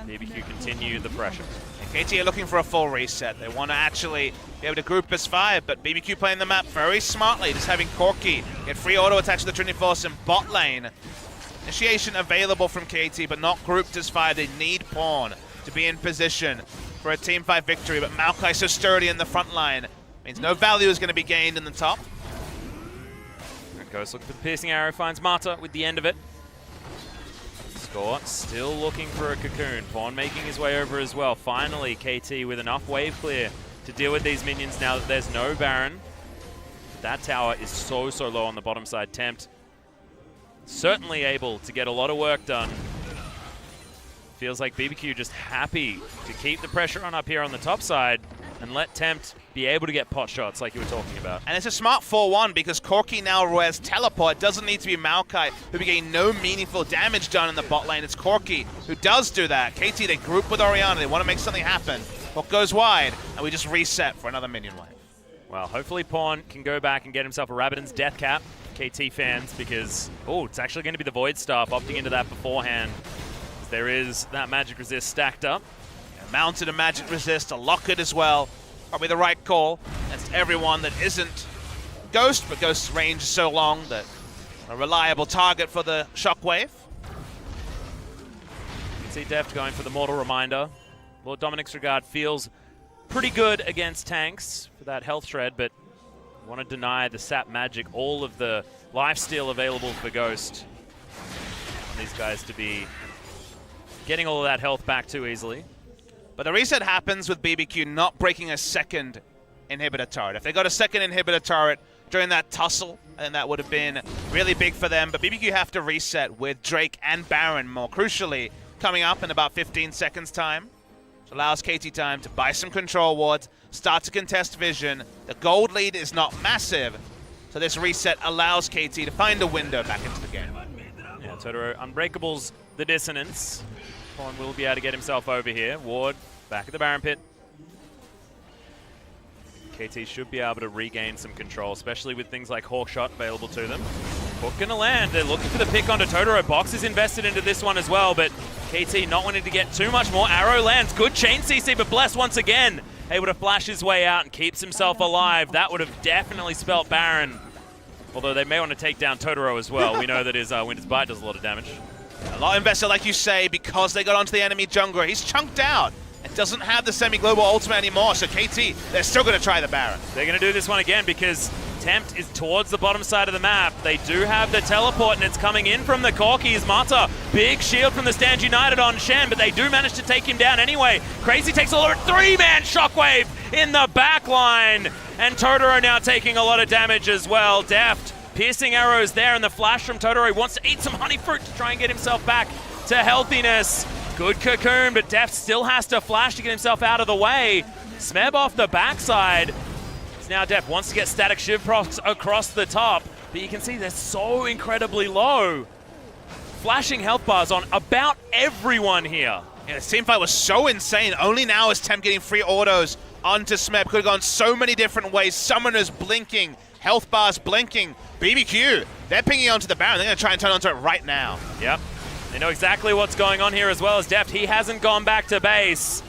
Speaker 2: BBQ continue the pressure.
Speaker 1: KT are looking for a full reset. They want to actually be able to group as 5, but BBQ playing the map very smartly, just having Corki get free auto attach to the Trinity Force in bot lane. Initiation available from KT, but not grouped as 5. They need Pawn to be in position for a team fight victory, but Maokai so sturdy in the front line. Means no value is going to be gained in the top.
Speaker 2: Ghost looking for the piercing arrow, finds Mata with the end of it. Score, still looking for a cocoon. Pawn making his way over as well. Finally, KT with enough wave clear to deal with these minions now that there's no Baron. That tower is so low on the bottom side. Tempt certainly able to get a lot of work done. Feels like BBQ just happy to keep the pressure on up here on the top side and let Tempt be able to get pot shots like you were talking about.
Speaker 1: And it's a smart 4-1 because Corki now wears teleport. It doesn't need to be Maokai, who be getting no meaningful damage done in the bot lane. It's Corki who does do that. KT, they group with Orianna. They want to make something happen. Hook goes wide, and we just reset for another minion wave.
Speaker 2: Well, hopefully Pawn can go back and get himself a Rabbidan's Death Cap, KT fans, because, oh, it's actually going to be the Void Staff opting into that beforehand. There is that Magic Resist stacked up.
Speaker 1: Yeah, mounted a Magic Resist, a Locket as well. Probably the right call. That's everyone that isn't Ghost, but Ghost's range is so long that a reliable target for the Shockwave.
Speaker 2: You can see Deft going for the Mortal Reminder. Lord Dominic's Regard feels pretty good against tanks for that health shred, but want to deny the sap magic all of the lifesteal available for Ghost. Want these guys to be getting all of that health back too easily.
Speaker 1: But the reset happens with BBQ not breaking a second inhibitor turret. If they got a second inhibitor turret during that tussle, then that would have been really big for them. But BBQ have to reset with Drake and Baron, more crucially, coming up in about 15 seconds time. Which allows KT time to buy some control wards, start to contest vision. The gold lead is not massive, so this reset allows KT to find a window back into the game.
Speaker 2: Yeah, Totoro unbreakables the dissonance. Pawn will be able to get himself over here. Ward back at the Baron pit. KT should be able to regain some control, especially with things like Hawkshot available to them. Hook gonna land. They're looking for the pick onto Totoro. Box is invested into this one as well, but KT not wanting to get too much more. Arrow lands. Good chain CC, but Bless once again able to flash his way out and keeps himself alive. That would have definitely spelt Baron. Although they may want to take down Totoro as well. We know that his Winter's Bite does a lot of damage.
Speaker 1: A lot invested, like you say, because they got onto the enemy jungler. He's chunked out and doesn't have the semi-global ultimate anymore, so KT, they're still going to try the Baron.
Speaker 2: They're going to do this one again because Tempt is towards the bottom side of the map. They do have the teleport, and it's coming in from the Corkies. Mata, big shield from the Stand United on Shen, but they do manage to take him down anyway. Crazy takes a lot of 3-man Shockwave in the back line, and Totoro now taking a lot of damage as well. Deft Piercing arrows there, and the flash from Totoro. Wants to eat some honey fruit to try and get himself back to healthiness. Good cocoon, but Deft still has to flash to get himself out of the way. Smeb off the backside. It's now Deft wants to get static shiv procs across the top, but you can see they're so incredibly low. Flashing health bars on about everyone here.
Speaker 1: Yeah, the team fight was so insane. Only now is Temp getting free autos onto Smeb. Could have gone so many different ways. Summoners blinking, health bars blinking. BBQ, they're pinging onto the Baron. They're going to try and turn onto it right now.
Speaker 2: Yep. They know exactly what's going on here as well as Deft. He hasn't gone back to base.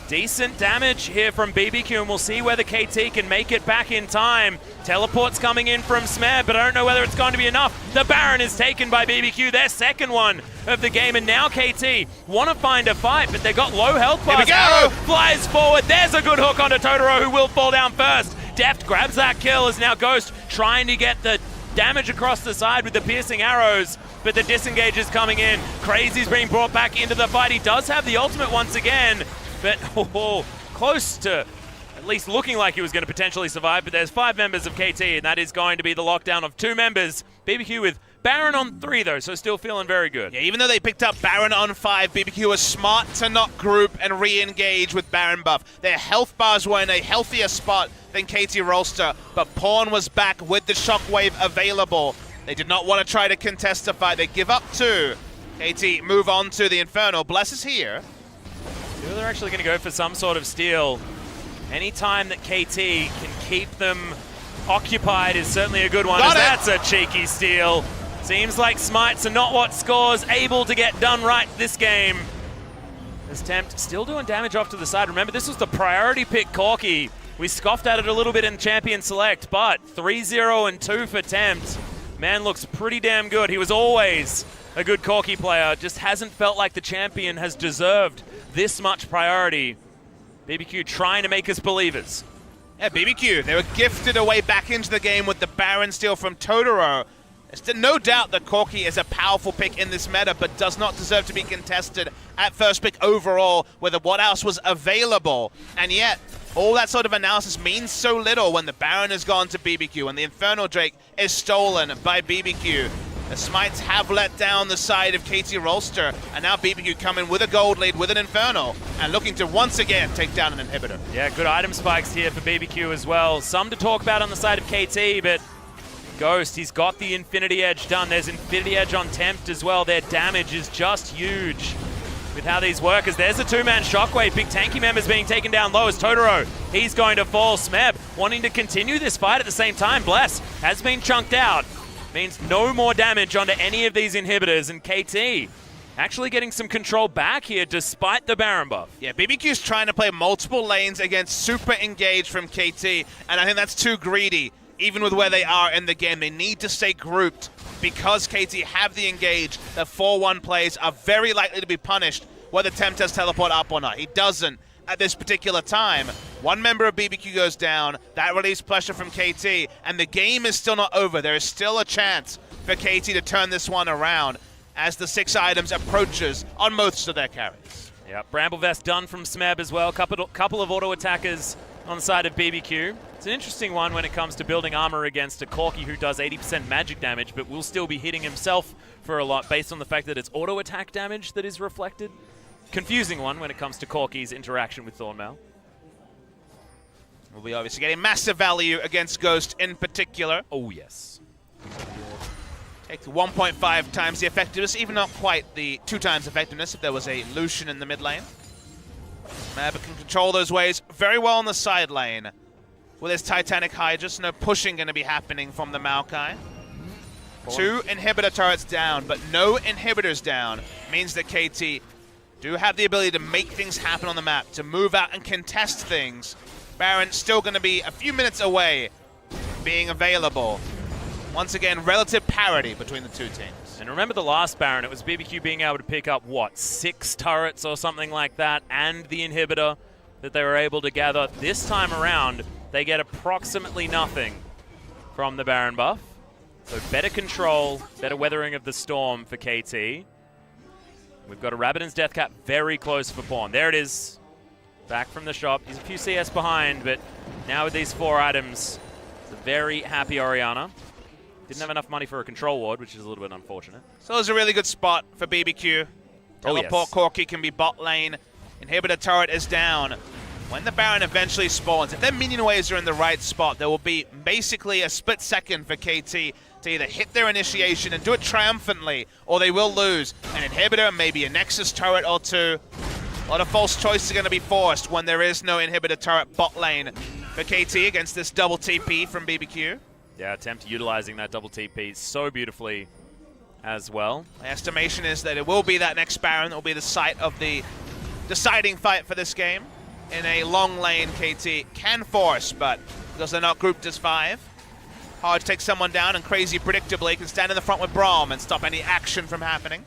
Speaker 2: Decent damage here from BBQ, and we'll see whether KT can make it back in time. Teleport's coming in from Smeb, but I don't know whether it's going to be enough. The Baron is taken by BBQ, their second one of the game, and now KT want to find a fight, but they've got low health bars.
Speaker 1: Here we go!
Speaker 2: Arrow flies forward. There's a good hook onto Totoro, who will fall down first. Deft grabs that kill as now Ghost trying to get the damage across the side with the piercing arrows, but the disengage is coming in. Crazy's being brought back into the fight. He does have the ultimate once again, but close to at least looking like he was going to potentially survive. But there's 5 members of KT, and that is going to be the lockdown of 2 members. BBQ with Baron on 3, though, so still feeling very good.
Speaker 1: Yeah, even though they picked up Baron on 5, BBQ was smart to not group and re-engage with Baron buff. Their health bars were in a healthier spot than KT Rolster, but Pawn was back with the shockwave available. They did not want to try to contest the fight. They give up 2. KT move on to the Infernal. Bless is here.
Speaker 2: They're actually going to go for some sort of steal. Anytime that KT can keep them occupied is certainly a good one. That's a cheeky steal. Seems like smites are not what Score's able to get done right this game. As Tempt still doing damage off to the side. Remember, this was the priority pick Corki. We scoffed at it a little bit in Champion Select, but 3-0 and 2 for Tempt. Man looks pretty damn good. He was always a good Corki player. Just hasn't felt like the champion has deserved this much priority. BBQ trying to make us believers.
Speaker 1: Yeah, BBQ, they were gifted a way back into the game with the Baron steal from Totoro. There's no doubt that Corki is a powerful pick in this meta, but does not deserve to be contested at first pick overall, whether what else was available. And yet, all that sort of analysis means so little when the Baron has gone to BBQ and the Infernal Drake is stolen by BBQ. The Smites have let down the side of KT Rolster, and now BBQ coming with a gold lead with an Infernal, and looking to once again take down an inhibitor.
Speaker 2: Yeah, good item spikes here for BBQ as well. Some to talk about on the side of KT, but Ghost, he's got the Infinity Edge done. There's Infinity Edge on Tempt as well. Their damage is just huge with how these work. As there's a 2-man Shockwave. Big tanky members being taken down low as Totoro. He's going to fall. Smeb wanting to continue this fight at the same time. Bless has been chunked out. Means no more damage onto any of these inhibitors, and KT actually getting some control back here despite the Baron buff.
Speaker 1: Yeah, BBQ's trying to play multiple lanes against super engaged from KT, and I think that's too greedy. Even with where they are in the game, they need to stay grouped because KT have the engage. The 4-1 plays are very likely to be punished whether Tempt has teleport up or not. He doesn't at this particular time. 1 member of BBQ goes down. That relieves pressure from KT, and the game is still not over. There is still a chance for KT to turn this one around as the 6 items approaches on most of their carries.
Speaker 2: Yeah, Bramble Vest done from Smeb as well. Couple of auto attackers on the side of BBQ. It's an interesting one when it comes to building armor against a Corki who does 80% magic damage, but will still be hitting himself for a lot based on the fact that it's auto attack damage that is reflected. Confusing one when it comes to Corki's interaction with Thornmail.
Speaker 1: We'll be obviously getting massive value against Ghost in particular.
Speaker 2: Oh, yes.
Speaker 1: Takes 1.5 times the effectiveness, even not quite the 2 times effectiveness if there was a Lucian in the mid lane. Mab can control those waves very well on the side lane. With his Titanic Hydra, no pushing going to be happening from the Maokai. 2 inhibitor turrets down, but no inhibitors down means that KT do have the ability to make things happen on the map, to move out and contest things. Baron still going to be a few minutes away being available. Once again, relative parity between the 2 teams.
Speaker 2: And remember the last Baron, it was BBQ being able to pick up, what, 6 turrets or something like that, and the inhibitor that they were able to gather. This time around, they get approximately nothing from the Baron buff. So better control, better weathering of the storm for KT. We've got a Rabbidan's Deathcap very close for Pawn. There it is. Back from the shop. He's a few CS behind, but now with these 4 items, it's a very happy Orianna. Didn't have enough money for a control ward, which is a little bit unfortunate.
Speaker 1: So it was a really good spot for BBQ. Teleport Corki can be bot lane. Inhibitor turret is down. When the Baron eventually spawns, if their minion waves are in the right spot, there will be basically a split second for KT to either hit their initiation and do it triumphantly, or they will lose. An Inhibitor, maybe a Nexus turret or two. A lot of false choices are going to be forced when there is no Inhibitor turret bot lane for KT against this double TP from BBQ.
Speaker 2: Yeah, Tempt utilizing that double TP so beautifully as well.
Speaker 1: My estimation is that it will be that next Baron that will be the site of the deciding fight for this game. In a long lane, KT can force, but because they're not grouped as 5, hard to take someone down, and Crazy predictably can stand in the front with Braum and stop any action from happening.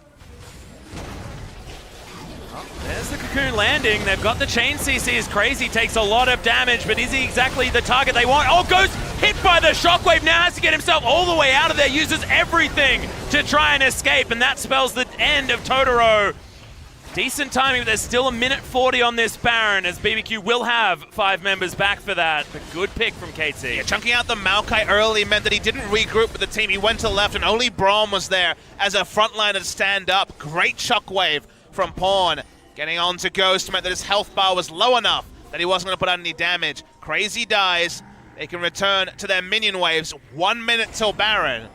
Speaker 2: There's the Cocoon landing. They've got the chain CC as Crazy takes a lot of damage, but is he exactly the target they want? Oh, Ghost hit by the shockwave, now has to get himself all the way out of there, uses everything to try and escape, and that spells the end of Totoro. Decent timing, but there's still a minute 40 on this Baron, as BBQ will have 5 members back for that. But good pick from KT.
Speaker 1: Yeah, chunking out the Maokai early meant that he didn't regroup with the team. He went to the left, and only Braum was there as a frontliner to stand up. Great shockwave from Pawn. Getting on to Ghost meant that his health bar was low enough that he wasn't going to put out any damage. Crazy dies. They can return to their minion waves. 1 minute till Baron.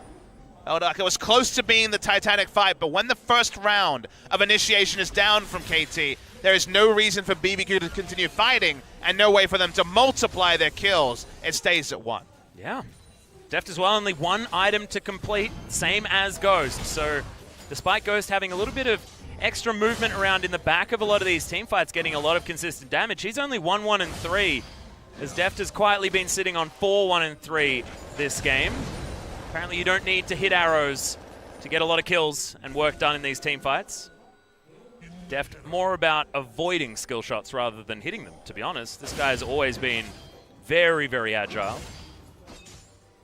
Speaker 1: Oh, it was close to being the Titanic fight, but when the first round of initiation is down from KT, there is no reason for BBQ to continue fighting and no way for them to multiply their kills. It stays at 1.
Speaker 2: Yeah. Deft as well, only 1 item to complete, same as Ghost. So despite Ghost having a little bit of extra movement around in the back of a lot of these team fights, getting a lot of consistent damage, he's only 1-1-3, as Deft has quietly been sitting on 4-1-3 this game. Apparently you don't need to hit arrows to get a lot of kills and work done in these team fights. Deft more about avoiding skill shots rather than hitting them, to be honest. This guy has always been very, very agile.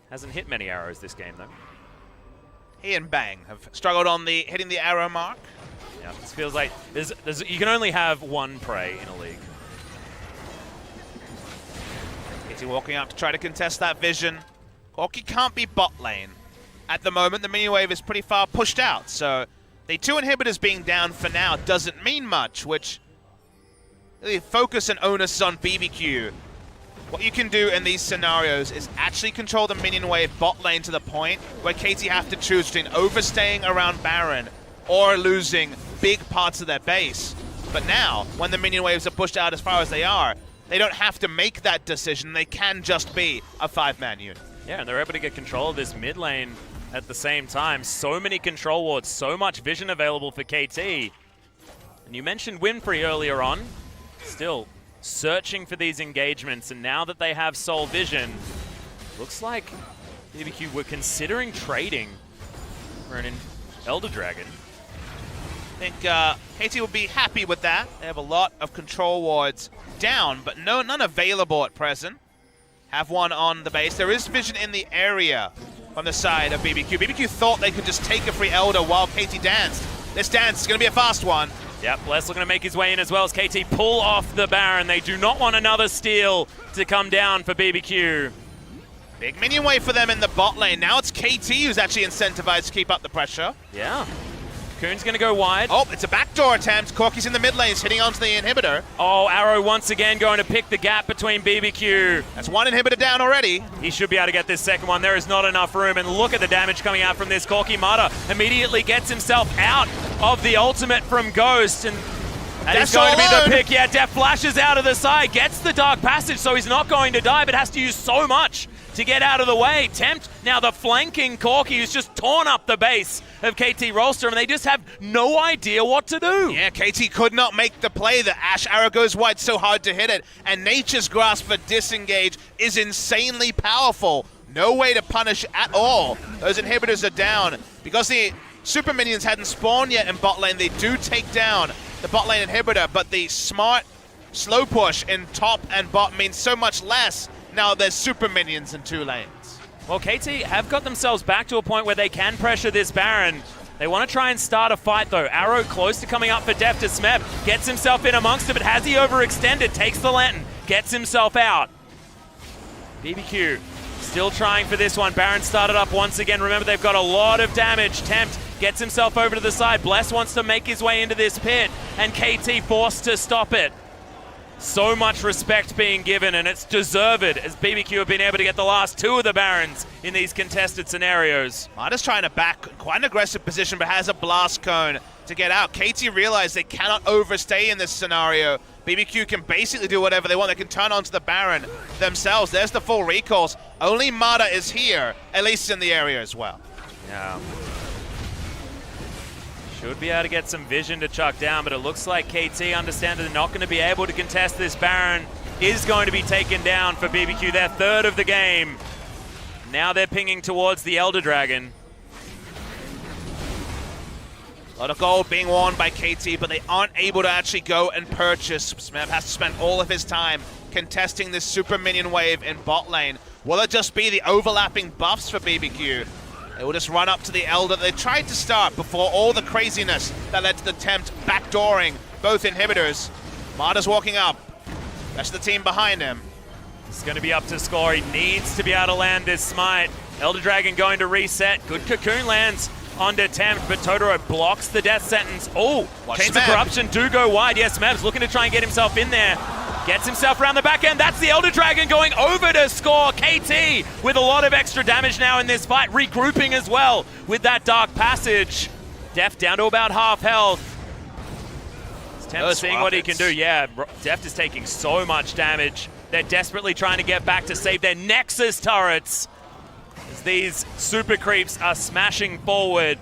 Speaker 2: Hasn't hit many arrows this game, though.
Speaker 1: He and Bang have struggled on the hitting the arrow mark.
Speaker 2: Yeah, this feels like you can only have 1 prey in a league.
Speaker 1: KT walking up to try to contest that vision. Corki can't be bot lane. At the moment, the minion wave is pretty far pushed out, so the 2 inhibitors being down for now doesn't mean much, which the focus and onus is on BBQ. What you can do in these scenarios is actually control the minion wave bot lane to the point where KT have to choose between overstaying around Baron or losing big parts of their base. But now, when the minion waves are pushed out as far as they are, they don't have to make that decision. They can just be a 5-man unit.
Speaker 2: Yeah, and they're able to get control of this mid lane at the same time. So many control wards, so much vision available for KT. And you mentioned Winfrey earlier on. Still searching for these engagements, and now that they have Soul Vision, looks like BBQ were considering trading for an Elder Dragon.
Speaker 1: I think KT would be happy with that. They have a lot of control wards down, but none available at present. Have one on the base. There is vision in the area on the side of BBQ. BBQ thought they could just take a free Elder while KT danced. This dance is going to be a fast one.
Speaker 2: Yep, Bless looking to make his way in as well as KT pull off the Baron. They do not want another steal to come down for BBQ.
Speaker 1: Big minion wave for them in the bot lane. Now it's KT who's actually incentivized to keep up the pressure.
Speaker 2: Yeah. Coon's going to go wide.
Speaker 1: Oh, it's a backdoor attempt. Corki's in the mid lanes, hitting onto the inhibitor.
Speaker 2: Oh, Arrow once again going to pick the gap between BBQ.
Speaker 1: That's 1 inhibitor down already.
Speaker 2: He should be able to get this second one. There is not enough room, and look at the damage coming out from this. Corki Mata immediately gets himself out of the ultimate from Ghost, and that is going to be the pick. Yeah, Def flashes out of the side, gets the Dark Passage, so he's not going to die, but has to use so much to get out of the way. Tempt, now the flanking Corki, who's just torn up the base of KT Rolster, and they just have no idea what to do.
Speaker 1: Yeah, KT could not make the play. The Ash Arrow goes wide, so hard to hit it, and Nature's Grasp for disengage is insanely powerful. No way to punish at all. Those inhibitors are down. Because the super minions hadn't spawned yet in bot lane, they do take down the bot lane inhibitor, but the smart slow push in top and bot means so much less. Now there's super minions in 2 lanes.
Speaker 2: Well, KT have got themselves back to a point where they can pressure this Baron. They want to try and start a fight, though. Arrow close to coming up for Def to Smeb. Gets himself in amongst it, but has he overextended? Takes the Lantern, gets himself out. BBQ Still trying for this one. Baron started up once again. Remember, they've got a lot of damage. Tempt gets himself over to the side. Bless wants to make his way into this pit, and KT forced to stop it. So much respect being given, and it's deserved, as BBQ have been able to get the last 2 of the Barons in these contested scenarios.
Speaker 1: Marta's trying to back quite an aggressive position, but has a blast cone to get out. KT realize they cannot overstay in this scenario. BBQ can basically do whatever they want. They can turn onto the Baron themselves. There's the full recalls. Only Marta is here, at least in the area as well.
Speaker 2: Yeah. Should be able to get some vision to chuck down, but it looks like KT understand that they're not going to be able to contest this. Baron is going to be taken down for BBQ, their 3rd of the game. Now they're pinging towards the Elder Dragon.
Speaker 1: A lot of gold being won by KT, but they aren't able to actually go and purchase. Smeb has to spend all of his time contesting this super minion wave in bot lane. Will it just be the overlapping buffs for BBQ? They will just run up to the Elder. They tried to start before all the craziness that led to the Tempt backdooring both inhibitors. Marta's walking up. Rest of the team behind him.
Speaker 2: It's going to be up to score. He needs to be able to land this smite. Elder Dragon going to reset. Good cocoon lands onto Tempt, but Totoro blocks the death sentence. Oh, Chains of Corruption do go wide. Yes, Mavs looking to try and get himself in there. Gets himself around the back end. That's the Elder Dragon going over to score. KT with a lot of extra damage now in this fight. Regrouping as well with that Dark Passage. Deft down to about half health. Tempt seeing what he can do. Yeah, Deft is taking so much damage. They're desperately trying to get back to save their Nexus turrets, as these super creeps are smashing forward.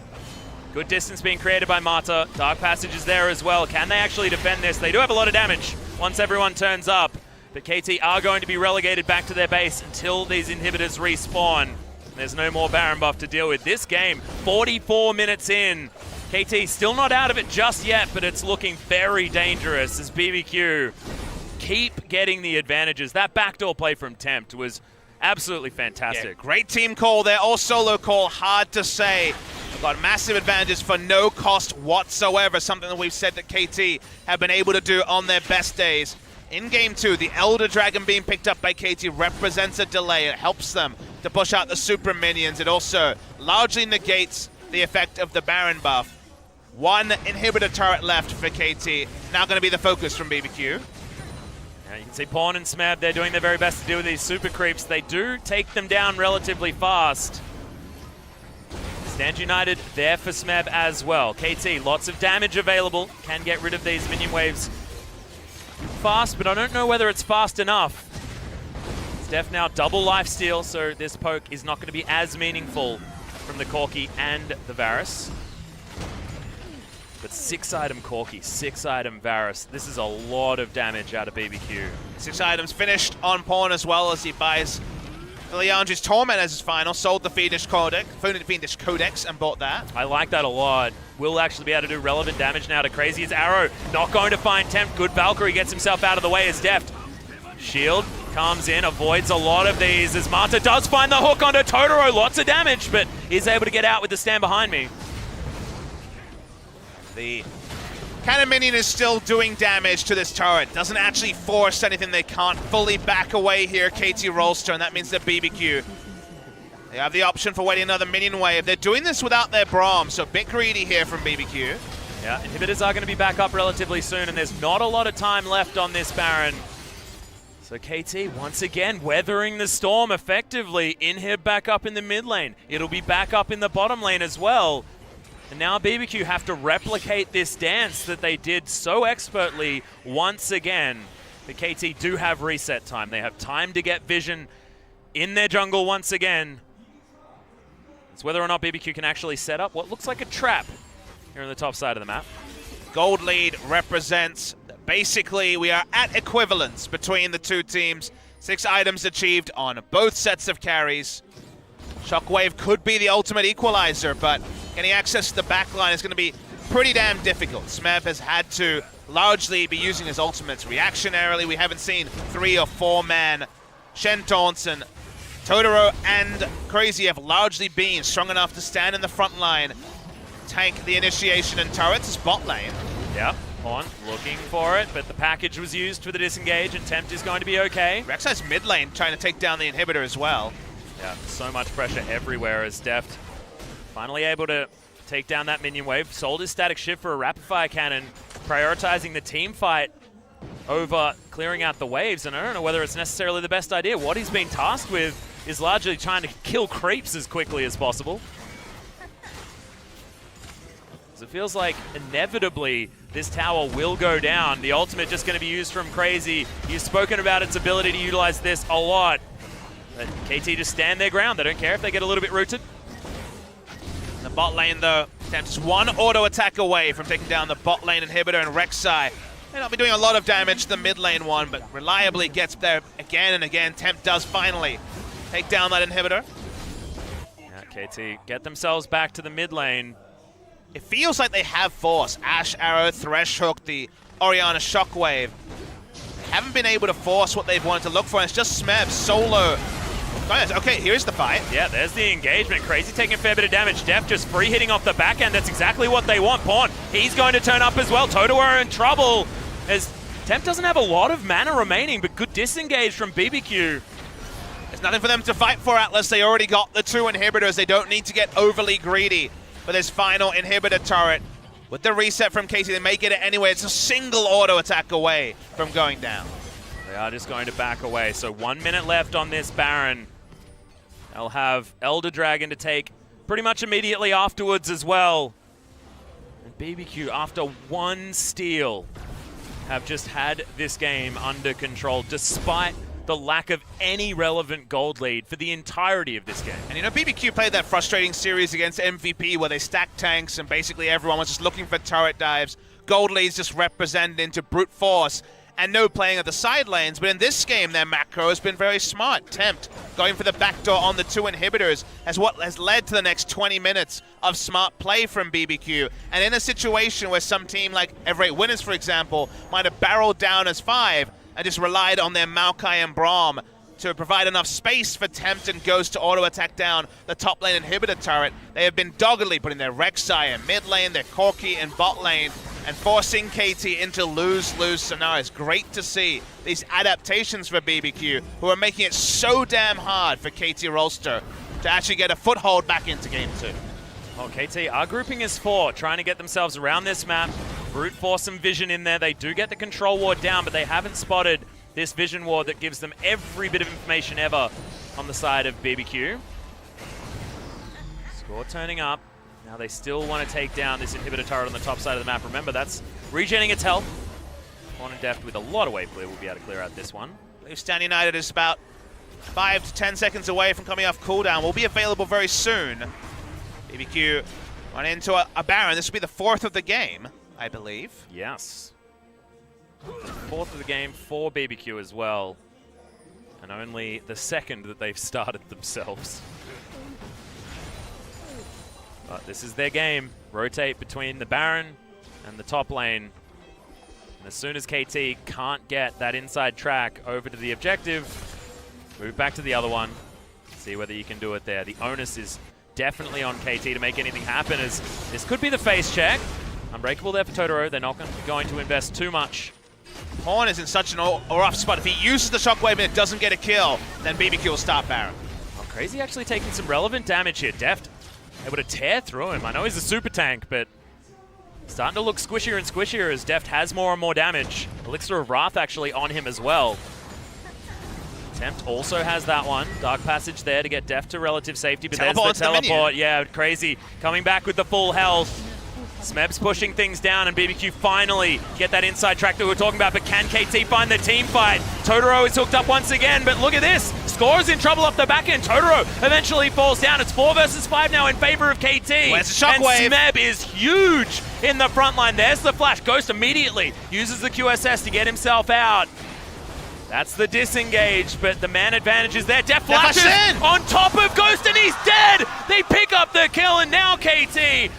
Speaker 2: Good distance being created by Marta. Dark Passage is there as well. Can they actually defend this? They do have a lot of damage once everyone turns up, but KT are going to be relegated back to their base until these inhibitors respawn. There's no more Baron buff to deal with. This game, 44 minutes in. KT still not out of it just yet, but it's looking very dangerous as BBQ keep getting the advantages. That backdoor play from Tempt was absolutely fantastic.
Speaker 1: Yeah, great team call there, or solo call, hard to say. They've got massive advantages for no cost whatsoever, something that we've said that KT have been able to do on their best days. In Game 2, the Elder Dragon being picked up by KT represents a delay. It helps them to push out the super minions. It also largely negates the effect of the Baron buff. 1 inhibitor turret left for KT, now going to be the focus from BBQ.
Speaker 2: Now you can see Pawn and Smab, they're doing their very best to deal with these super creeps. They do take them down relatively fast. Stand United there for Smeb as well. KT, lots of damage available. Can get rid of these minion waves fast, but I don't know whether it's fast enough. It's Def now double lifesteal, so this poke is not going to be as meaningful from the Corki and the Varus. But 6-item Corki, 6-item Varus. This is a lot of damage out of BBQ.
Speaker 1: 6 items finished on Pawn as well, as he buys the Liandry's Torment as his final, sold the Fiendish Codex and bought that.
Speaker 2: I like that a lot. Will actually be able to do relevant damage now to Crazy's Arrow. Not going to find Tempt. Good Valkyrie gets himself out of the way as Deft. Shield comes in, avoids a lot of these as Marta does find the hook onto Totoro. Lots of damage, but is able to get out with the stand behind me.
Speaker 1: The Cannon Minion is still doing damage to this turret. Doesn't actually force anything. They can't fully back away here, KT Rolster, and that means that BBQ, they have the option for waiting another minion wave. They're doing this without their Braum, so a bit greedy here from BBQ.
Speaker 2: Yeah, inhibitors are going to be back up relatively soon, and there's not a lot of time left on this Baron. So KT, once again, weathering the storm effectively. Inhib back up in the mid lane. It'll be back up in the bottom lane as well. And now BBQ have to replicate this dance that they did so expertly once again. The KT do have reset time. They have time to get vision in their jungle once again. It's whether or not BBQ can actually set up what looks like a trap here on the top side of the map.
Speaker 1: Gold lead represents that basically we are at equivalence between the two teams. 6 items achieved on both sets of carries. Shockwave could be the ultimate equalizer, but getting access to the backline is going to be pretty damn difficult. Smeb has had to largely be using his ultimates reactionarily. We haven't seen 3 or 4 man. Shen Taunton, Totoro and Crazy have largely been strong enough to stand in the front line, tank the initiation and turrets. Bot lane.
Speaker 2: Yeah, on looking for it, but the package was used for the disengage, and Tempt is going to be okay.
Speaker 1: Rek'Sai's mid lane trying to take down the inhibitor as well.
Speaker 2: Yeah, so much pressure everywhere as Deft finally able to take down that minion wave. Sold his static shift for a rapid fire cannon, prioritizing the team fight over clearing out the waves, and I don't know whether it's necessarily the best idea. What he's been tasked with is largely trying to kill creeps as quickly as possible. So it feels like inevitably this tower will go down. The ultimate just going to be used from Crazy. He's spoken about its ability to utilize this a lot. But KT just stand their ground. They don't care if they get a little bit rooted.
Speaker 1: In the bot lane, though, Tempt is one auto attack away from taking down the bot lane inhibitor, and Rek'Sai may not be doing a lot of damage to the mid lane one, but reliably gets there again and again. Tempt does finally take down that inhibitor.
Speaker 2: Yeah, KT get themselves back to the mid lane.
Speaker 1: It feels like they have force. Ash Arrow, Thresh Hook, the Orianna Shockwave. They haven't been able to force what they've wanted to look for, and it's just Smeb solo. Okay, here's the fight.
Speaker 2: Yeah, there's the engagement. Crazy taking a fair bit of damage. Deft just free hitting off the back end. That's exactly what they want. Pawn, he's going to turn up as well. Toto are in trouble as Tempt doesn't have a lot of mana remaining, but good disengage from BBQ.
Speaker 1: There's nothing for them to fight for, Atlas. They already got the two inhibitors. They don't need to get overly greedy for this final inhibitor turret. With the reset from KT, they may get it anyway. It's a single auto attack away from going down.
Speaker 2: They are just going to back away. So 1 minute left on this Baron. They'll have Elder Dragon to take pretty much immediately afterwards as well. And BBQ, after one steal, have just had this game under control, despite the lack of any relevant gold lead for the entirety of this game.
Speaker 1: And you know, BBQ played that frustrating series against MVP where they stacked tanks and basically everyone was just looking for turret dives. Gold leads just represented into brute force and no playing at the side lanes. But in this game, their macro has been very smart. Tempt going for the backdoor on the two inhibitors has led to the next 20 minutes of smart play from BBQ. And in a situation where some team like Everett Winners, for example, might have barreled down as 5, and just relied on their Maokai and Braum to provide enough space for Tempt and Ghost to auto-attack down the top lane inhibitor turret. They have been doggedly putting their Rek'Sai in mid lane, their Corki in bot lane, and forcing KT into lose-lose scenarios. Great to see these adaptations for BBQ, who are making it so damn hard for KT Rolster to actually get a foothold back into Game 2.
Speaker 2: Well, KT are grouping as 4, trying to get themselves around this map. Brute force some vision in there. They do get the control ward down, but they haven't spotted this vision ward that gives them every bit of information ever on the side of BBQ. Score turning up. Now they still want to take down this inhibitor turret on the top side of the map. Remember, that's regenerating its health. Pawn and Deft with a lot of wave clear will be able to clear out this one.
Speaker 1: I believe Stan United is about 5 to 10 seconds away from coming off cooldown. Will be available very soon. BBQ run into a Baron. This will be the 4th of the game, I believe.
Speaker 2: Yes. The 4th of the game for BBQ as well. And only the 2nd that they've started themselves. But this is their game. Rotate between the Baron and the top lane. And as soon as KT can't get that inside track over to the objective, move back to the other one. See whether you can do it there. The onus is definitely on KT to make anything happen, as this could be the face check. Unbreakable there for Totoro. They're not going to invest too much.
Speaker 1: Pawn is in such an rough spot. If he uses the shockwave and it doesn't get a kill, then BBQ will stop Baron.
Speaker 2: Oh, Crazy actually taking some relevant damage here. Deft able to tear through him. I know he's a super tank, but starting to look squishier and squishier as Deft has more and more damage. Elixir of Wrath actually on him as well. Tempt also has that one. Dark Passage there to get Deft to relative safety, but
Speaker 1: Teleport
Speaker 2: there's the teleport. Yeah, Crazy coming back with the full health. Smeb's pushing things down, and BBQ finally get that inside track that we were talking about, but can KT find the team fight? Totoro is hooked up once again, but look at this. Score's in trouble off the back end. Totoro eventually falls down. It's 4 versus 5 now in favor of KT.
Speaker 1: Where's the shockwave?
Speaker 2: And Smeb is huge in the front line. There's the flash. Ghost immediately uses the QSS to get himself out. That's the disengage, but the man advantage is there. Deft flashes on top of Ghost, and he's dead! They pick up the kill, and now KT,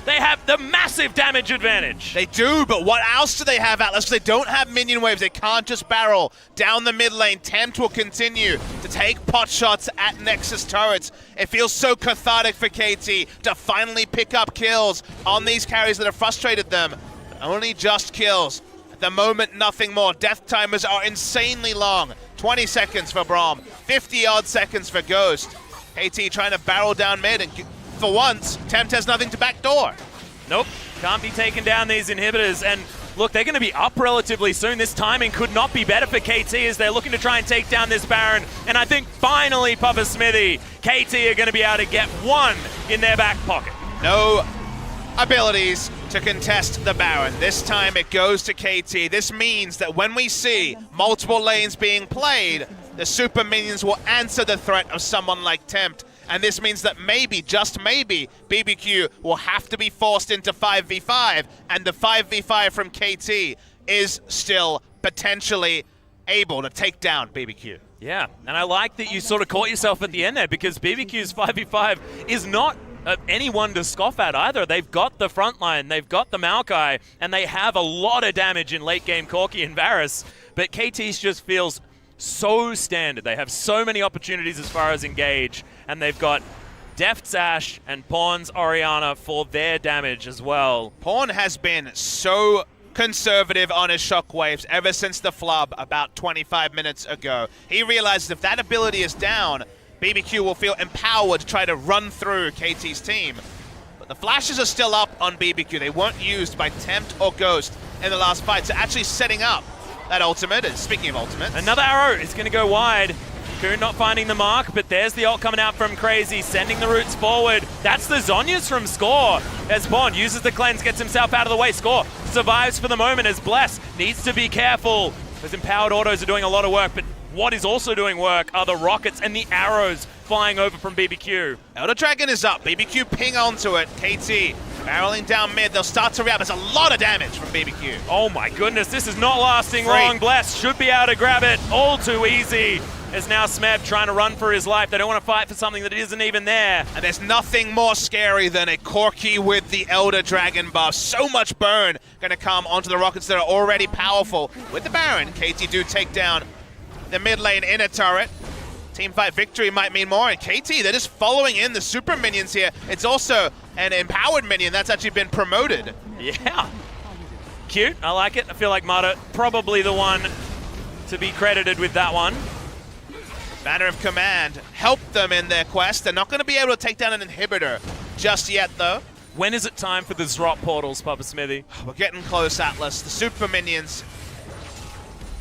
Speaker 2: they have the massive damage advantage.
Speaker 1: They do, but what else do they have, Atlas? They don't have minion waves. They can't just barrel down the mid lane. Tempt will continue to take pot shots at Nexus turrets. It feels so cathartic for KT to finally pick up kills on these carries that have frustrated them. But only just kills. The moment, nothing more. Death timers are insanely long. 20 seconds for Braum, 50-odd seconds for Ghost. KT trying to barrel down mid, and for once, Tempt has nothing to backdoor.
Speaker 2: Nope, can't be taking down these inhibitors. And look, they're going to be up relatively soon. This timing could not be better for KT as they're looking to try and take down this Baron. And I think finally, Papa Smithy, KT are going to be able to get one in their back pocket.
Speaker 1: No abilities to contest the Baron. This time it goes to KT. This means that when we see multiple lanes being played, the super minions will answer the threat of someone like Tempt. And this means that maybe, just maybe, BBQ will have to be forced into 5v5, and the 5v5 from KT is still potentially able to take down BBQ.
Speaker 2: Yeah, and I like that you sort of caught yourself at the end there, because BBQ's 5v5 is not anyone to scoff at either. They've got the front line, they've got the Maokai, and they have a lot of damage in late game Corki and Varus, but KT's just feels so standard. They have so many opportunities as far as engage, and they've got Deft's Ashe and Pawn's Orianna for their damage as well.
Speaker 1: Pawn has been so conservative on his shockwaves ever since the flub about 25 minutes ago. He realizes if that ability is down, BBQ will feel empowered to try to run through KT's team. But the flashes are still up on BBQ. They weren't used by Tempt or Ghost in the last fight, so actually setting up that ultimate. And speaking of ultimates,
Speaker 2: another arrow is going to go wide. Coon not finding the mark, but there's the ult coming out from Crazy, sending the roots forward. That's the Zhonya's from Score. As Bond uses the cleanse, gets himself out of the way. Score survives for the moment as Bless needs to be careful. Those empowered autos are doing a lot of work, but what is also doing work are the rockets and the arrows flying over from BBQ.
Speaker 1: Elder Dragon is up. BBQ ping onto it. KT barreling down mid. They'll start to react. There's a lot of damage from BBQ.
Speaker 2: Oh my goodness, this is not lasting long. Bless should be able to grab it all too easy. As now Smeb trying to run for his life. They don't want to fight for something that isn't even there.
Speaker 1: And there's nothing more scary than a Corki with the Elder Dragon buff. So much burn going to come onto the rockets that are already powerful. With the Baron, KT do take down the mid lane inner turret. Teamfight victory might mean more. And KT, they're just following in the super minions here. It's also an empowered minion that's actually been promoted.
Speaker 2: Yeah. Cute. I like it. I feel like Mata probably the one to be credited with that one.
Speaker 1: Banner of Command helped them in their quest. They're not going to be able to take down an inhibitor just yet, though.
Speaker 2: When is it time for the Zrot portals, Papa Smithy?
Speaker 1: We're getting close, Atlas. The super minions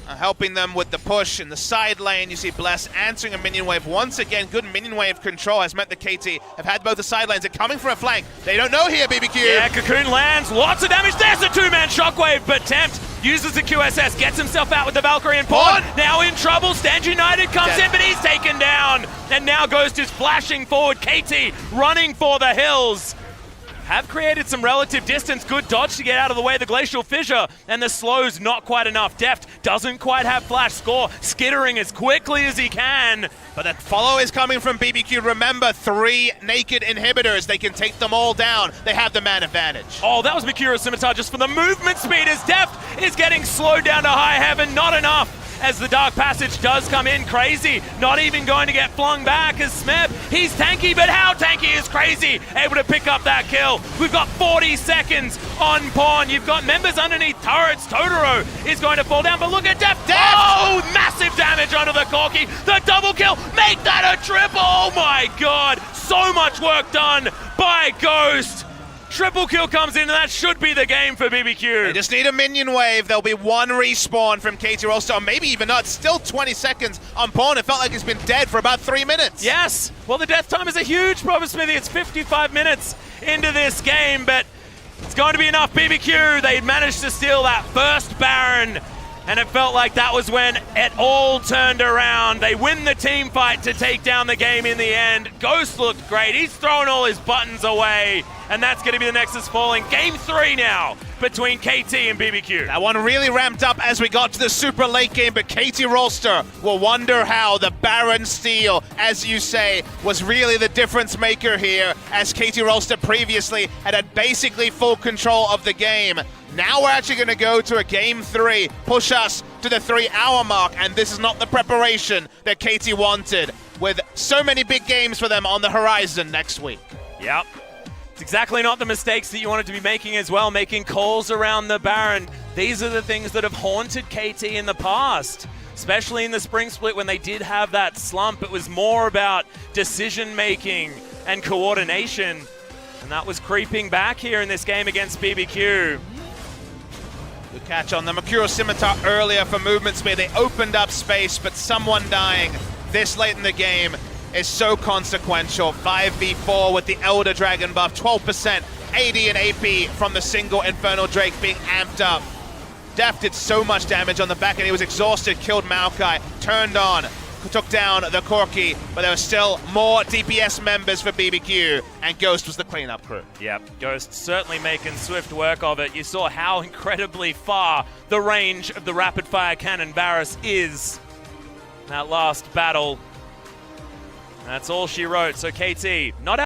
Speaker 1: are helping them with the push in the side lane. You see Bless answering a minion wave. Once again, good minion wave control has meant the KT have had both the side lanes. They're coming for a flank. They don't know here, BBQ.
Speaker 2: Yeah, Cocoon lands. Lots of damage. There's a two-man shockwave, but Tempt uses the QSS, gets himself out with the Valkyrie and Pawn. Now in trouble. Stand United comes in, but he's taken down. And now Ghost is flashing forward. KT running for the hills. Have created some relative distance. Good dodge to get out of the way of the Glacial Fissure. And the slow's not quite enough. Deft doesn't quite have flash. Score skittering as quickly as he can.
Speaker 1: But the follow is coming from BBQ. Remember, 3 naked inhibitors. They can take them all down. They have the man advantage.
Speaker 2: Oh, that was Mikura's scimitar just for the movement speed as Deft is getting slowed down to high heaven. Not enough. As the Dark Passage does come in. Crazy not even going to get flung back as Smeb. He's tanky, but how tanky is Crazy? Able to pick up that kill. We've got 40 seconds on Pawn. You've got members underneath turrets. Totoro is going to fall down, but look at Deft. Oh, massive damage onto the Corki. The double kill. Make that a triple. Oh my god. So much work done by Ghost. Triple kill comes in, and that should be the game for BBQ.
Speaker 1: They just need a minion wave. There'll be one respawn from KT Rolster, or maybe even not. Still 20 seconds on Pawn. It felt like he's been dead for about 3 minutes.
Speaker 2: Yes. Well, the death time is a huge problem, Smithy. It's 55 minutes into this game, but it's going to be enough. BBQ, they managed to steal that first Baron, and it felt like that was when it all turned around. They win the team fight to take down the game in the end. Ghost looked great. He's thrown all his buttons away. And that's going to be the Nexus falling. Game 3 now between KT and BBQ.
Speaker 1: That one really ramped up as we got to the super late game, but KT Rolster will wonder how the Baron steal, as you say, was really the difference maker here, as KT Rolster previously had basically full control of the game. Now we're actually going to go to a Game 3, push us to the 3-hour mark, and this is not the preparation that KT wanted, with so many big games for them on the horizon next week.
Speaker 2: Yep. It's exactly not the mistakes that you wanted to be making as well, making calls around the Baron. These are the things that have haunted KT in the past. especially in the spring split when they did have that slump. It was more about decision-making and coordination, and that was creeping back here in this game against BBQ.
Speaker 1: Good catch on the Mercurial Scimitar earlier for movement speed. They opened up space, but someone dying this late in the game is so consequential. 5v4 with the Elder Dragon buff, 12% AD and AP from the single Infernal Drake being amped up. Def did so much damage on the back end. He was exhausted, killed Maokai, turned on, took down the Corki, but there were still more DPS members for BBQ, and Ghost was the cleanup crew.
Speaker 2: Yep, Ghost certainly making swift work of it. You saw how incredibly far the range of the rapid-fire cannon Varus is. That last battle, that's all she wrote. So KT, not